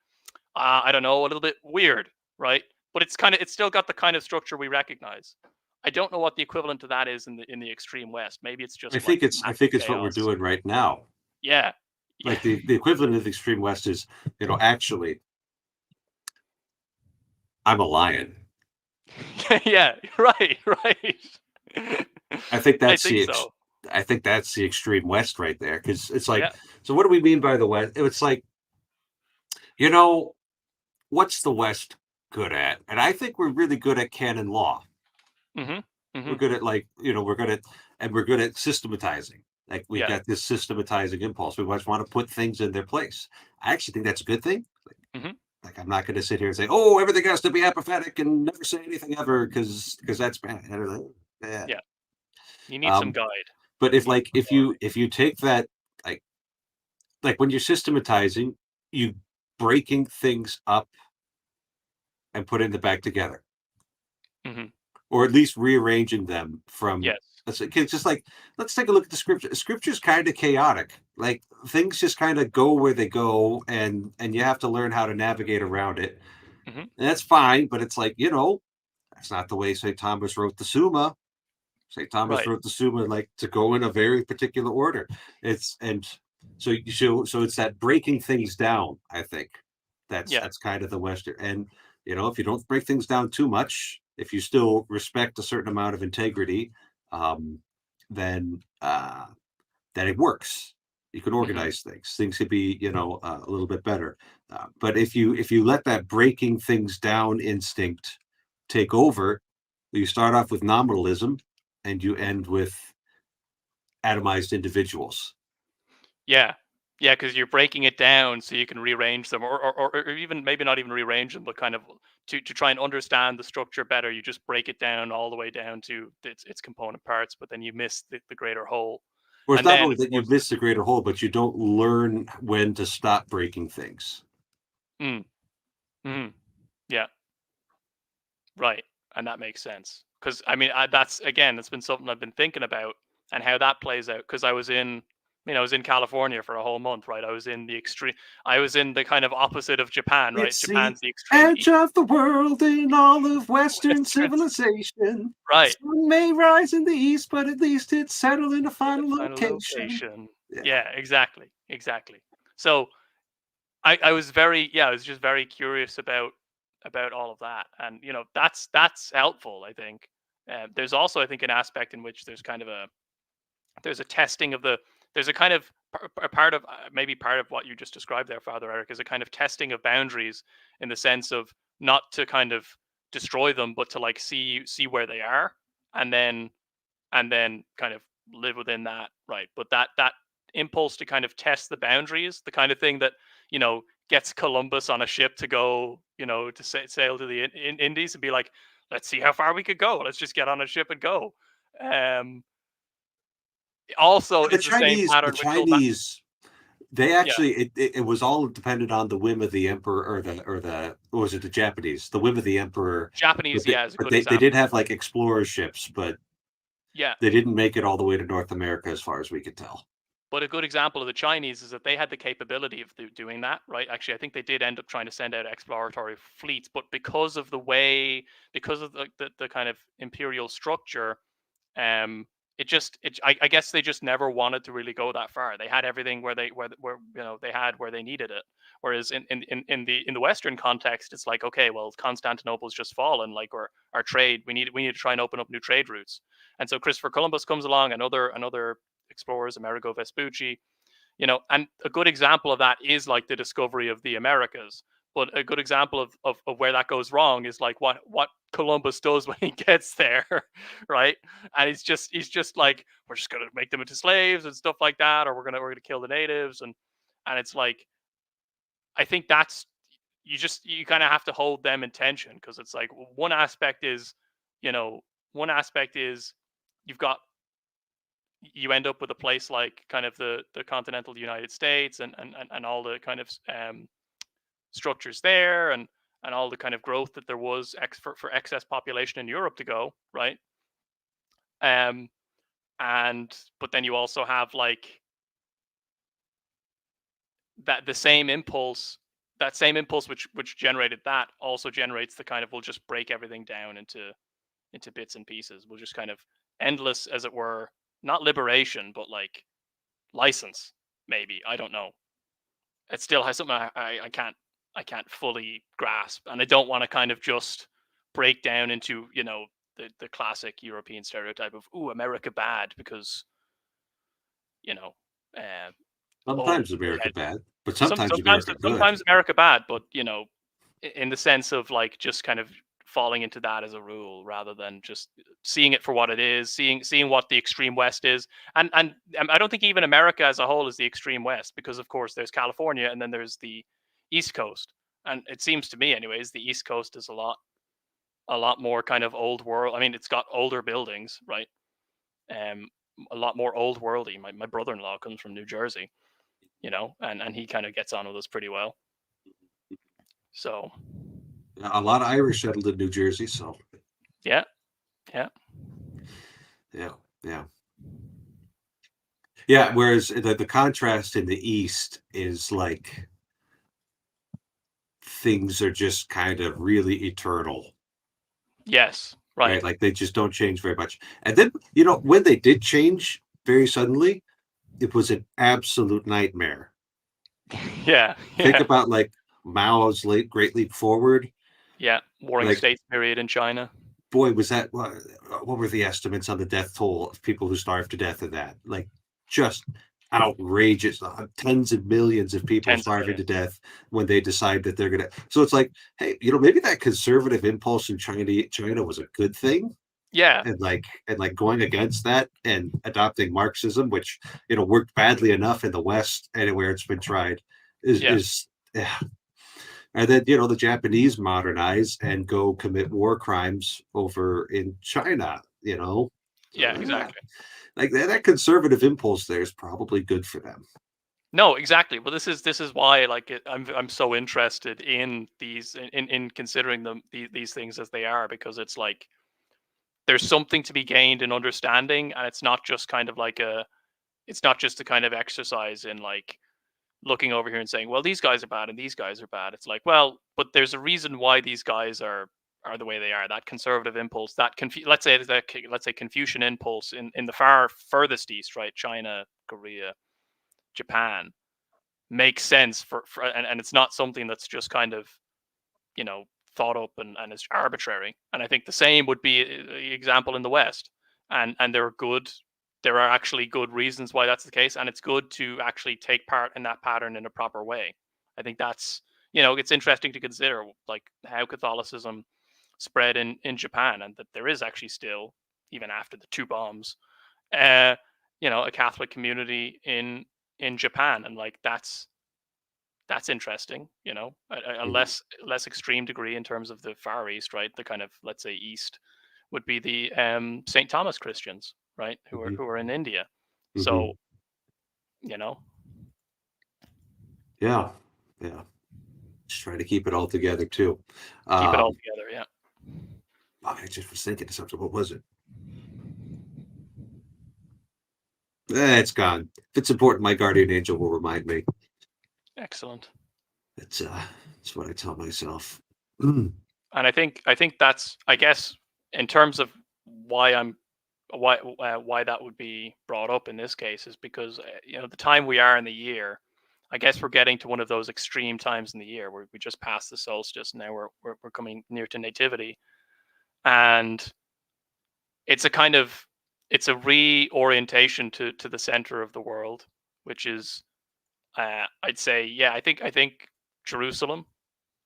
I don't know, a little bit weird, right? But it's still got the kind of structure we recognize. I don't know what the equivalent to that is in the extreme West. Maybe it's I just like think it's I massive think it's what we're chaos. doing right now. Yeah. Yeah. Like the equivalent of the extreme West is, actually, I'm a lion. Yeah. Right. Right. I think I that's think so. I think that's the extreme West right there, because it's like, Yeah. so what do we mean by the West? It's like, you know, what's the West good at? And I think we're really good at canon law. Mhm. We're Mhm. good at, like, we're good at systematizing. Like, we've Yeah. got this systematizing impulse. We always want to put things in their place. I actually think that's a good thing. Mhm. Like, I'm not going to sit here and say, "Oh, everything has to be apathetic and never say anything ever," because that's bad. Yeah. Yeah. You need some Um, guide. but You need some authority. if you take that, like when you're systematizing, you breaking things up and putting them back together, Mhm. or at least rearranging them from. Yes. Let's say, 'cause it's just like, let's take a look at the scripture. Scripture's kind of chaotic. Like, things just kind of go where they go, and you have to learn how to navigate around it. Mhm. And that's fine, but it's like, that's not the way St. Thomas wrote the Summa. St. Thomas Right. wrote the Summa, like, to go in a very particular order. It's and so it's that breaking things down. I think Yeah. that's kind of the Western. And if you don't break things down too much, if you still respect a certain amount of integrity, um, then then it works. You can Mhm. organize things. Things could be, a little bit better. But if you let that breaking things down instinct take over, you start off with nominalism and you end with atomized individuals. Yeah. Yeah, because you're breaking it down so you can rearrange them, or even maybe not even rearrange them, but kind of to try and understand the structure better. You just break it down all the way down to its component parts, but then you miss the greater whole. Or it's And not then, only of that you course, miss the greater whole, but you don't learn when to stop breaking things. mm, mhm, yeah, right, and that makes sense. Because I mean, that's again, that's been something I've been thinking about and how that plays out. Because I was in California for a whole month, right? I was in the extreme. I was in the kind of opposite of Japan, right? It's the Japan's the extreme edge of the world in all of Western Western, civilization. The right? sun may rise in the east, but at least it's settled in a In the final final location. location. Yeah. Yeah, exactly, exactly. So I was just very curious about all of that, and that's helpful. I think there's also I think an aspect in which there's a testing of the there's a kind of a part of maybe part of what you just described there, Father Eric, is a kind of testing of boundaries in the sense of not to kind of destroy them, but to like see where they are, and then kind of live within that, right? But that impulse to kind of test the boundaries, the kind of thing that you know gets Columbus on a ship to go, to sail to the Indies and be like, let's see how far we could go. Let's just get on a ship and go. Um, Also, And the is the same Chinese, pattern with go back. they Yeah, actually, it was all dependent on the whim of the emperor, or was it the Japanese? The whim of the emperor. Japanese, But they, yeah, is a but good they did example. have, like, explorer ships, but Yeah, they didn't make it all the way to North America, as far as we could tell. but a good example of the Chinese is that they had the capability of doing that, right? Actually, I think they did end up trying to send out exploratory fleets, but because of the kind of imperial structure, um, I guess they just never wanted to really go that far. They had everything where they had where they needed it. Whereas in the Western context, it's like, okay, well, Constantinople's just fallen. Like, or our trade, we need to try and open up new trade routes. And so Christopher Columbus comes along, and other explorers, Amerigo Vespucci, and a good example of that is like the discovery of the Americas. But a good example of where that goes wrong is like what Columbus does when he gets there, right? And he's just like, we're just gonna make them into slaves and stuff like that, or we're gonna kill the natives, and it's like, I think that's, you kind of have to hold them in tension, because it's like, one aspect is, you know one aspect is, you've got you end up with a place like kind of the continental United States, and all the kind of structures there, and all the kind of growth that there was for excess population in Europe to go, right. um and But then you also have like that, that same impulse which generated that, also generates the kind of, we'll just break everything down into bits and pieces. We'll just kind of endless, as it were, not liberation, but like license, maybe. I don't know. It still has something I can't fully grasp, and I don't want to kind of just break down into, the classic European stereotype of, ooh, America bad because, you know uh, oh, Sometimes America yeah, bad, but sometimes sometimes America good. sometimes America bad, but in the sense of like just kind of falling into that as a rule, rather than just seeing it for what it is, seeing what the extreme west is. And I don't think even America as a whole is the extreme west, because of course there's California, and then there's the East Coast. And it seems to me, anyways, the East Coast is a lot more kind of old world. I mean, it's got older buildings, right? um a lot more old worldy. My brother-in-law comes from New Jersey, and he kind of gets on with us pretty well. So A lot of Irish settled in New Jersey, so yeah, yeah. yeah, yeah, yeah. Whereas the contrast in the East is like things are just kind of really eternal, Yes, right. right? Like they just don't change very much. And then, when they did change very suddenly, it was an absolute nightmare. Yeah, Think yeah, about like Mao's Great Leap Forward. yeah. Warring Like, States period in China. boy, was that what were the estimates on the death toll of people who starved to death in that? Like, just outrageous. Tens of millions of people Tens of starving to millions. death when they decide that they're gonna. So it's like, hey, maybe that conservative impulse in China was a good thing, Yeah, and like going against that and adopting Marxism, which worked badly enough in the West anywhere it's been tried, is yeah, is yeah. And then the Japanese modernize and go commit war crimes over in China. yeah. So Exactly. like that conservative impulse there is probably good for them. No, exactly. Well, this is why, like, I'm so interested in in considering these things as they are, because it's like there's something to be gained in understanding, and it's not just a kind of exercise in like looking over here and saying, well, these guys are bad and these guys are bad. It's like, well, but there's a reason why these guys are the way they are. That conservative impulse, let's say Confucian impulse in the far furthest east, right? China, Korea, Japan, makes sense and it's not something that's just kind of, you know, thought up and is arbitrary. And I think the same would be the example in the West. And there are actually good reasons why that's the case, and it's good to actually take part in that pattern in a proper way. I think that's, it's interesting to consider like how Catholicism spread in Japan, and that there is actually still, even after the two bombs, uh, a Catholic community in Japan, and like that's interesting. A Mhm, less extreme degree in terms of the Far East, right? The kind of, let's say, East would be the St. Thomas Christians, right? Who are mhm, who are in India. So, mhm. you know, Yeah, yeah. Just trying to keep it all together too. keep it all Um, together. Yeah. I just was thinking of something. What was it? It's gone. If it's important, my guardian angel will remind me. Excellent. That's what I tell myself. Mm. And I think that's, I guess, in terms of why I'm why that would be brought up in this case is because the time we are in the year, I guess we're getting to one of those extreme times in the year where we just passed the solstice. Now we're coming near to nativity, and it's a reorientation to the center of the world, which is I'd say, yeah, I think Jerusalem,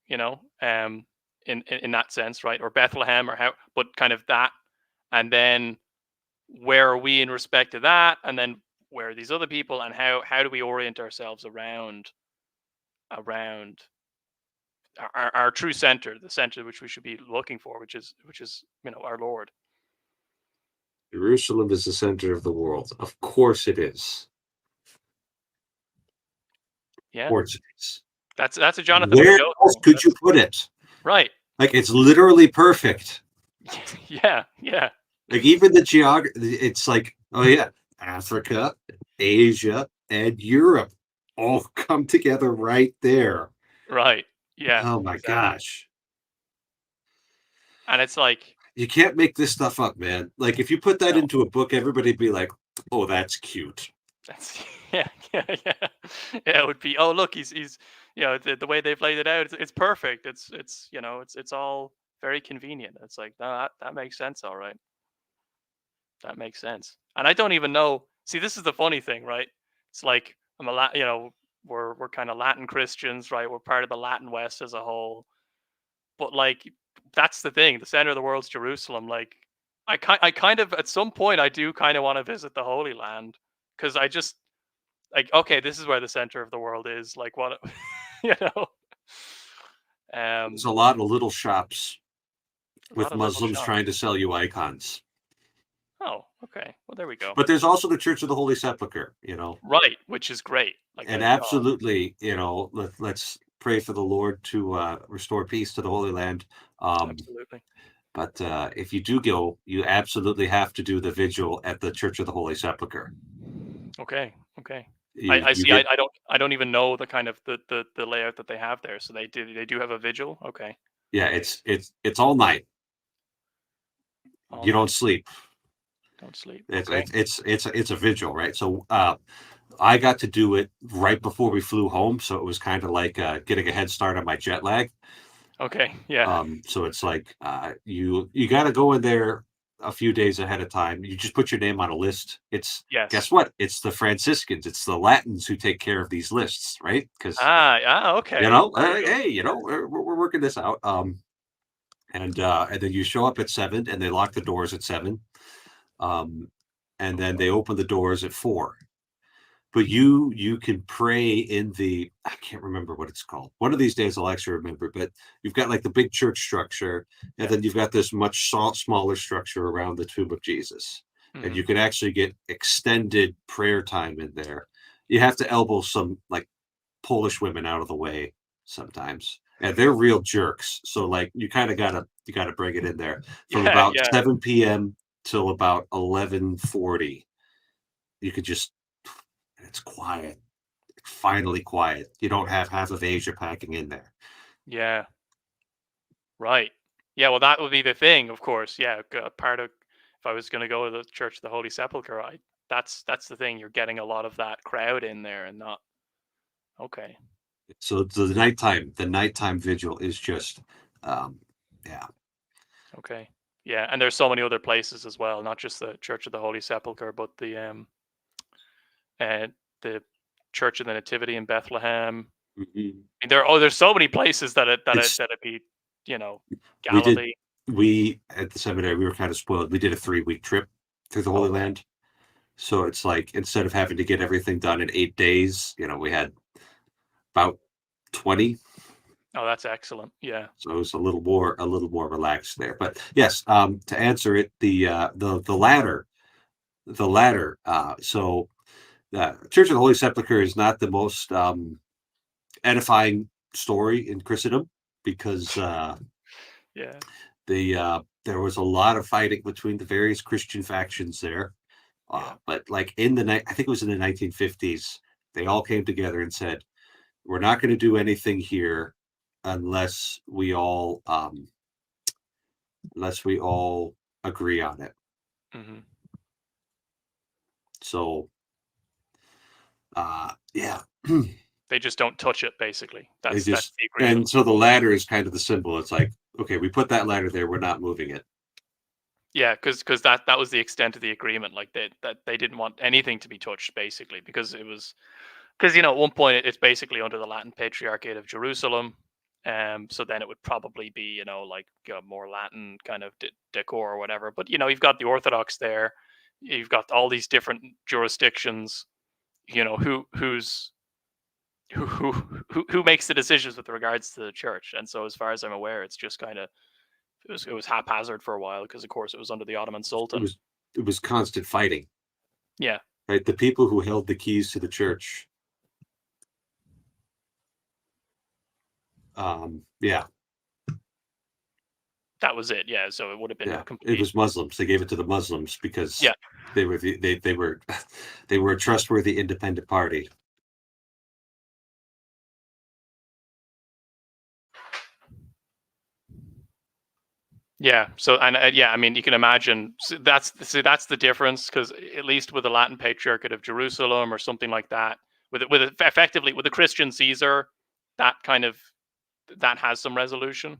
you know, um, in that sense, right, or Bethlehem, or how, but kind of that, and then where are we in respect to that, and then where are these other people, and how do we orient ourselves around our true center, the center which we should be looking for, which is our Lord. Jerusalem is the center of the world. Of course it is. Of Yeah, course it is. that's a Jonathan Where Pageau else thing. could you That's put it? right. Like, it's literally perfect. Yeah, yeah, Like, even the geography, it's like, oh yeah, Africa, Asia, and Europe all come together right there. right. Yeah, Oh my exactly. gosh. And it's like, You can't make this stuff up, man. Like, if you put that no, into a book, everybody'd be like, oh, that's cute. that's yeah, yeah, yeah. Yeah, it would be. Oh, look, he's the way they've laid it out, it's perfect. It's all very convenient. It's like, no, that makes sense. All right, that makes sense. And I don't even know. See, this is the funny thing, right? It's like I'm a Latin. We're kind of Latin Christians, right? We're part of the Latin West as a whole. But like, that's the thing. The center of the world's Jerusalem. Like, I kind of, at some point, I do kind of want to visit the Holy Land, because I just, like, okay, this is where the center of the world is. Like, what, you know, There's um, a lot of little shops a lot with of little Muslims trying shops. to sell you icons. Oh, okay. Well, there we go. But there's also the Church of the Holy Sepulchre. Right, which is great. Like, And oh, absolutely, let's pray for the Lord to restore peace to the Holy Land. Um, absolutely. but if you do go, you absolutely have to do the vigil at the Church of the Holy Sepulchre. Okay, okay. I You see. I, get I don't I don't even know the kind of the layout that they have there. So they do have a vigil. Okay, Yeah, it's all night. all You don't night. sleep. Don't sleep. It's Okay. it's it's it's a vigil, right? So I got to do it right before we flew home, so it was kind of like getting a head start on my jet lag. Okay. Yeah. So it's like you got to go in there a few days ahead of time. You just put your name on a list. It's Yes. guess what? It's the Franciscans, it's the Latins who take care of these lists, right? Because Okay. There you go. hey, we're working this out. And then you show up at 7, and they lock the doors at 7. Um, and Oh then God. they open the doors at 4. But you can pray in the, I can't remember what it's called. One of these days I'll actually remember, but you've got like the big church structure, and Yeah. then you've got this much smaller structure around the tomb of Jesus. And Hmm. you can actually get extended prayer time in there. You have to elbow some like Polish women out of the way sometimes. And they're real jerks. So like you gotta bring it in there from Yeah. about Yeah. 7 p.m. till about 11:40. You could just, it's quiet, finally quiet. You don't have half of Asia packing in there. Yeah. Right. Yeah. Well, that would be the thing, of course. Yeah. Part of, if I was going to go to the Church of the Holy Sepulchre, that's the thing. You're getting a lot of that crowd in there, and not okay. So the nighttime vigil is just, um, yeah. Okay. Yeah. And there's so many other places as well, not just the Church of the Holy Sepulchre, but uh, the Church of the Nativity in Bethlehem. Mhm. I mean, there's so many places It's that it be, you know, we did Galilee. we at the seminary, we were kind of spoiled. We did a 3-week trip through the Holy Okay. Land. So it's like instead of having to get everything done in 8 days, we had about 20. Oh, that's excellent. Yeah. So it was a little more relaxed there. But yes, to answer it, the latter. So Church of the Holy Sepulchre is not the most edifying story in Christendom, because Yeah. there was a lot of fighting between the various Christian factions there. Yeah. But like I think it was in the 1950s, they all came together and said, "We're not going to do anything here unless we all agree on it." Hmm. So, yeah, They just don't touch it. Basically, they that's just the agreement. and so the ladder is kind of the symbol. It's like, okay, we put that ladder there. We're not moving it. Yeah, because that was the extent of the agreement. Like they didn't want anything to be touched, basically, because it was because at one point it's basically under the Latin Patriarchate of Jerusalem. So then it would probably be like more Latin kind of decor or whatever. But you've got the Orthodox there, you've got all these different jurisdictions. Who makes the decisions with regards to the church? And so, as far as I'm aware, it's just kind of it was haphazard for a while because, of course, it was under the Ottoman It Sultan. was it was constant fighting. Yeah, Right, the people who held the keys to the church. Yeah, that was it. Yeah, so it would have been a yeah, it complete. was Muslims. They gave it to the Muslims because Yeah, they were they were a trustworthy independent party. yeah. So and yeah, I mean, you can imagine that's the difference because at least with the Latin Patriarchate of Jerusalem or something like that, effectively with the Christian Caesar, that kind of that has some resolution.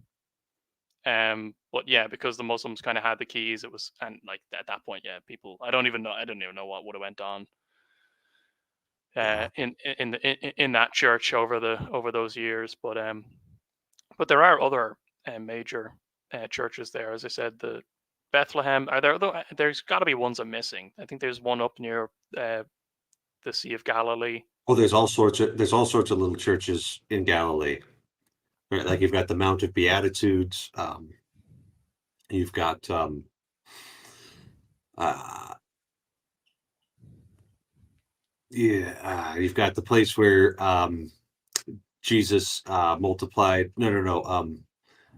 But yeah, because the Muslims kind of had the keys, it was and like at that point, yeah, people. I don't even know what would have went on Yeah. in that church over those years. But there are other major churches there. As I said, the Bethlehem. Are there? There's got to be ones I'm missing. I think there's one up near the Sea of Galilee. Well, there's all sorts of little churches in Galilee. Right? Like you've got the Mount of Beatitudes. You've got uh, yeah, you've got the place where Jesus multiplied. No, no, no.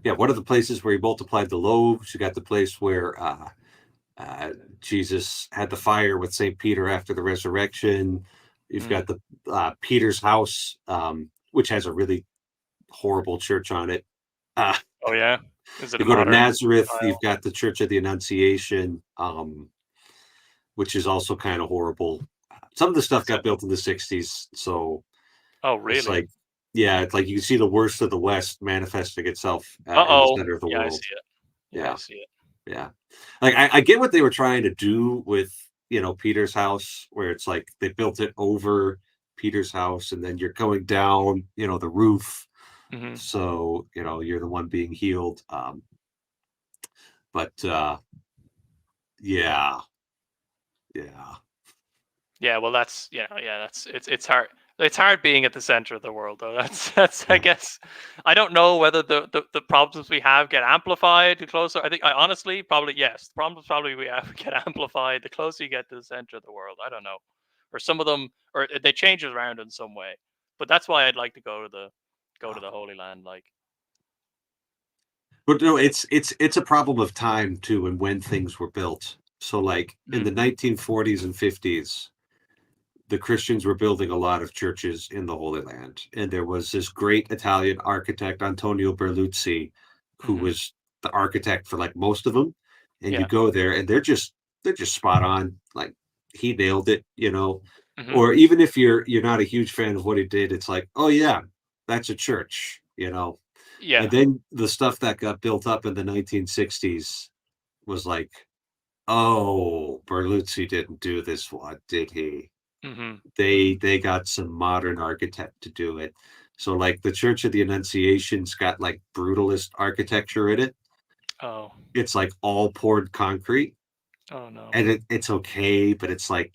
Yeah, what are the places where he multiplied the loaves? You got the place where uh, Jesus had the fire with St. Peter after the resurrection. You've Mm. got the Peter's house, which has a really horrible church on it. Uh, Oh yeah, is it a you go to modern Nazareth, you've style? got the Church of the Annunciation, which is also kind of horrible. Some of the stuff So, got built in the 60s, so oh it's really? like, yeah, it's like you can see the worst of the West manifesting itself Uh in the oh. center of the Yeah, I world. see it. Yeah, I Yeah, see it. yeah. Like I get what they were trying to do with Peter's house, where it's like they built it over Peter's house, and then you're going down, the roof, Hmm. so you're the one being healed. But yeah, yeah. Yeah, well, that's it's hard. It's hard being at the center of the world, though. That's I Yeah. guess I don't know whether the problems we have get amplified the closer. I think I honestly probably yes. The problems probably we have get amplified the closer you get to the center of the world. I don't know, or some of them, or they change around in some way. But that's why I'd like to go to the Holy Land. Like, But no, it's a problem of time too, and when things were built. So, like in mm, the 1940s and 50s, the Christians were building a lot of churches in the Holy Land, and there was this great Italian architect, Antonio Berluzzi, who mm-hmm, was the architect for like most of them. And you yeah, go there, and they're just spot on. Like he nailed it. mm-hmm, Or even if you're not a huge fan of what he did, it's like, oh yeah, that's a church. yeah, And then the stuff that got built up in the 1960s was like, oh, Berluzzi didn't do this one, did he? mm-hmm, mm-hmm. They got some modern architect to do it. So like the Church of the Annunciation's got like brutalist architecture in it. Oh, It's like all poured concrete, oh no, and it's okay, but it's like,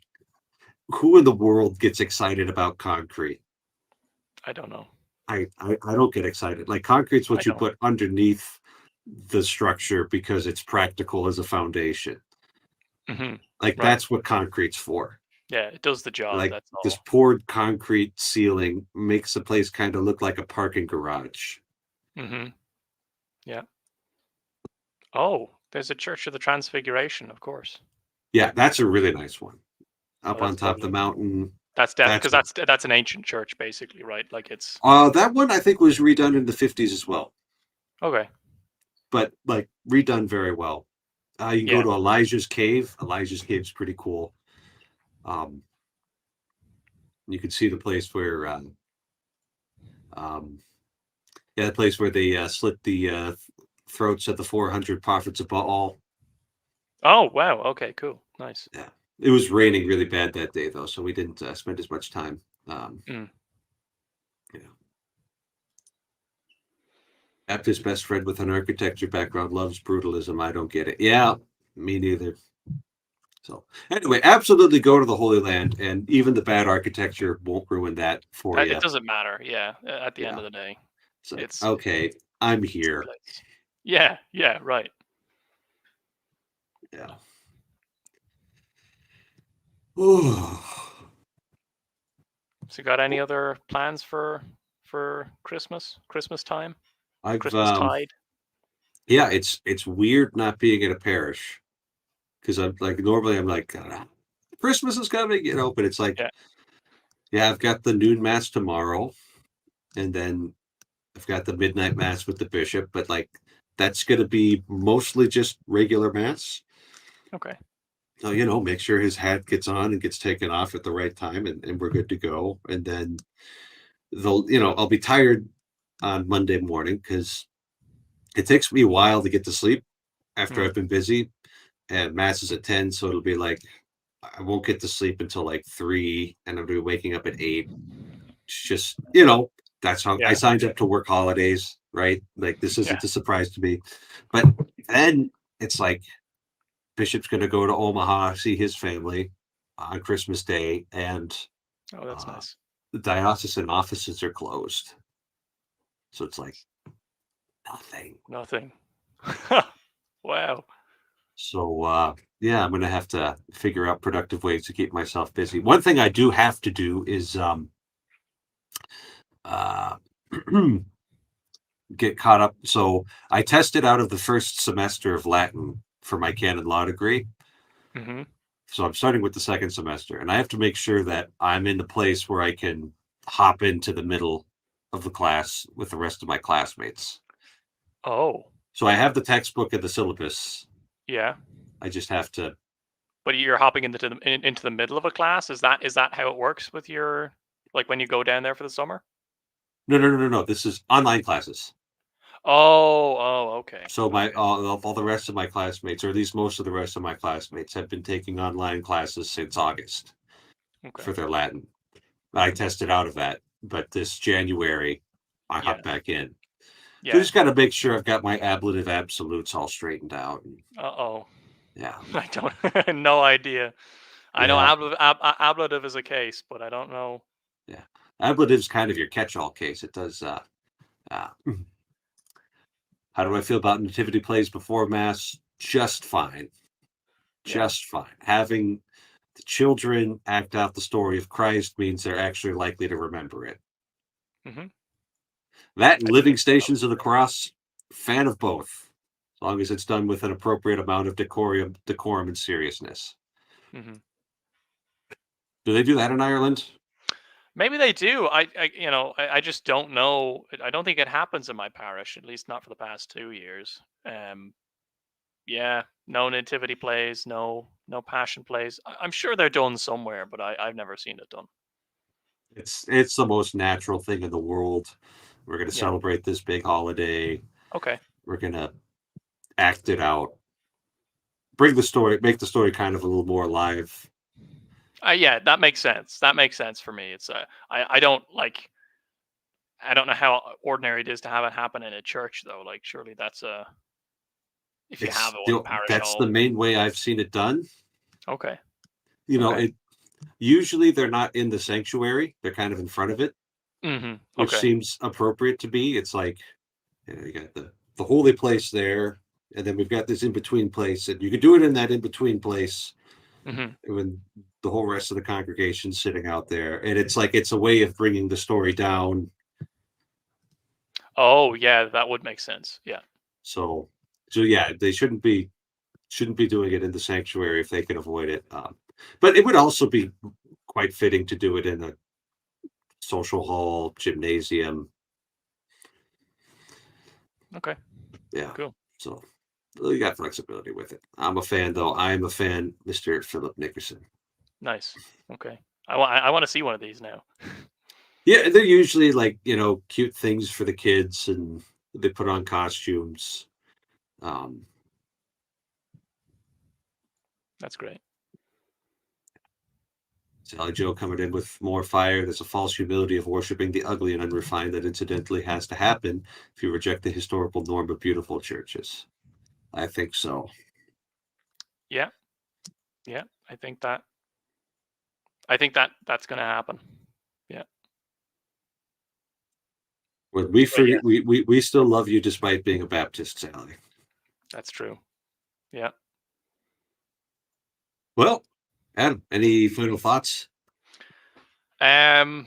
who in the world gets excited about concrete? I don't know. I don't get excited. Like concrete's I what you don't. put underneath the structure because it's practical as a foundation. Mm-hmm. Like Right. that's what concrete's for. Yeah, it does the job. Like That's this all. poured concrete ceiling makes the place kind of look like a parking garage. Mm-hmm. Yeah. Oh, there's a Church of the Transfiguration, of course. Yeah, that's a really nice one. Oh, Up on that's top of the lovely. mountain. That's That's because that's an ancient church, basically, right? Like it's that one I think was redone in the 50s as well, okay. but like redone very well. You can go Yeah. to Elijah's Cave. Elijah's Cave is pretty cool. Um, you can see the place where, um, yeah, the place where they slit the throats of the 400 prophets of Baal. Oh, wow. Okay, cool. Nice. Yeah, it was raining really bad that day though, so we didn't spend as much time. Um, Mm. you know, Baptist best friend with an architecture background loves brutalism. I don't get it. Yeah, me neither. So anyway, absolutely go to the Holy Land, and even the bad architecture won't ruin that for It you. doesn't matter. Yeah. At the end Yeah, of the day, it's like it's okay, I'm it's the here. place. Yeah. Yeah. Right. Yeah. Ooh. So, got any other plans for Christmas? Christmas time? I've Christmas tide? yeah, it's weird not being in a parish because I'm like normally I'm like Christmas is coming, but it's like Yeah. yeah, I've got the noon mass tomorrow, and then I've got the midnight mass with the bishop, but like that's going to be mostly just regular mass. Okay. So, make sure his hat gets on and gets taken off at the right time, and we're good to go. And then I'll be tired on Monday morning because it takes me a while to get to sleep after Mm. I've been busy. And mass is at 10, so it'll be like I won't get to sleep until like 3, and I'll be waking up at 8. It's just, that's how I Yeah. signed up to work holidays, right? Like this Yeah. isn't a surprise to me. But then it's like Bishop's going to go to Omaha, see his family on Christmas Day, and Oh, that's uh, nice. the diocesan offices are closed. So it's like nothing. Nothing. Wow. So, yeah, I'm going to have to figure out productive ways to keep myself busy. One thing I do have to do is uh, get caught up. So I tested out of the first semester of Latin for my canon law degree. Hmm. So I'm starting with the second semester, and I have to make sure that I'm in the place where I can hop into the middle of the class with the rest of my classmates. Oh, So I have the textbook and the syllabus. yeah. I just have to. But you're hopping into the middle of a class? Is that how it works with your, like, when you go down there for the summer? No, no, no, no, no. This is online classes. Oh, oh, okay. So my Okay. all the rest of my classmates, or at least most of the rest of my classmates, have been taking online classes since August Okay. for their Latin. I tested out of that, but this January I Yeah. hopped back in. So I Yeah. just got to make sure I've got my ablative absolutes all straightened out. And Uh-oh. yeah, I don't no idea. I know yeah, ablative is a case, but I don't know. yeah. Ablative's kind of your catch-all case. It does. Uh, how do I feel about nativity plays before mass? Just fine, Yeah. just fine. Having the children act out the story of Christ means they're actually likely to remember it. Mhm. That and I think living it's stations of the probably cross, fan of both, as long as it's done with an appropriate amount of decorum and seriousness. mhm. Do they do that in Ireland? Maybe they do. I just don't know. I don't think it happens in my parish, at least not for the past 2 years. Yeah, no nativity plays, no passion plays. I'm sure they're done somewhere, but I've never seen it done. It's the most natural thing in the world. We're going to Yeah. celebrate this big holiday. Okay. We're going to act it out. Make the story kind of a little more alive. Yeah, that makes sense. That makes sense for me. I don't like. I don't know how ordinary it is to have it happen in a church though. Like, surely that's a if you have one parish That's the hall. main way I've seen it done. Okay. You know, Okay. it usually they're not in the sanctuary; they're kind of in front of it, which Okay. seems appropriate to be. It's like you got the holy place there, and then we've got this in between place, and you could do it in that in between place Mhm. when the whole rest of the congregation's sitting out there, and it's like it's a way of bringing the story down. Oh, yeah, that would make sense. Yeah. So, so yeah, they shouldn't be doing it in the sanctuary if they can avoid it. But it would also be quite fitting to do it in a social hall, gymnasium. Okay. Yeah. Cool. So well, you got flexibility with it. I'm a fan, though. I am a fan, Mr. Philip Nickerson. Nice. Okay. I want to see one of these now. Yeah, they're usually like, cute things for the kids, and they put on costumes. Um, That's great. Sally Joe coming in with more fire. There's a false humility of worshiping the ugly and unrefined that incidentally has to happen if you reject the historical norm of beautiful churches. I think so. Yeah. Yeah. I think that's going to happen. Yeah. When we But yeah, forget, we still love you despite being a Baptist, Sally. that's true. Yeah. Well, Adam, any final thoughts? Um,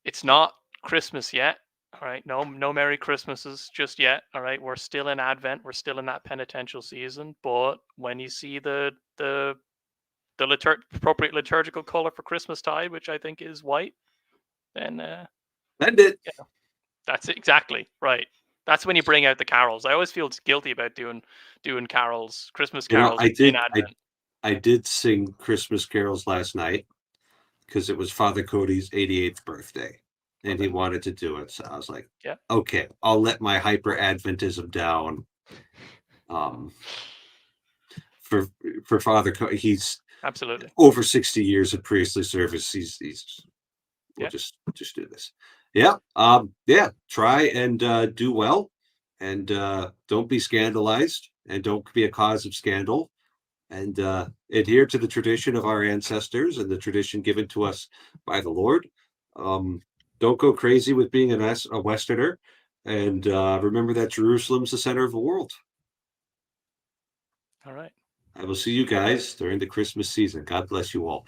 it's not Christmas yet. All right. No, no Merry Christmases just yet. All right. We're still in Advent. We're still in that penitential season. But when you see the appropriate liturgical color for Christmas tide, which I think is white, then End it. yeah, that's it, exactly right. That's when you bring out the carols. I always feel guilty about doing carols, Christmas You know, carols I in did I Advent. I did sing Christmas carols last night because it was Father Cody's 88th birthday, and he Okay. wanted to do it. So I was like, Yeah. okay, I'll let my hyper Adventism down. Um, for Father Cody, he's Absolutely. over 60 years of priestly service. He's we'll Yeah. just do this. Yeah. Yeah. Try and do well, and don't be scandalized, and don't be a cause of scandal, and adhere to the tradition of our ancestors and the tradition given to us by the Lord. Um, don't go crazy with being a Westerner, and remember that Jerusalem's the center of the world. All right. I will see you Good night. guys during the Christmas season. God bless you all.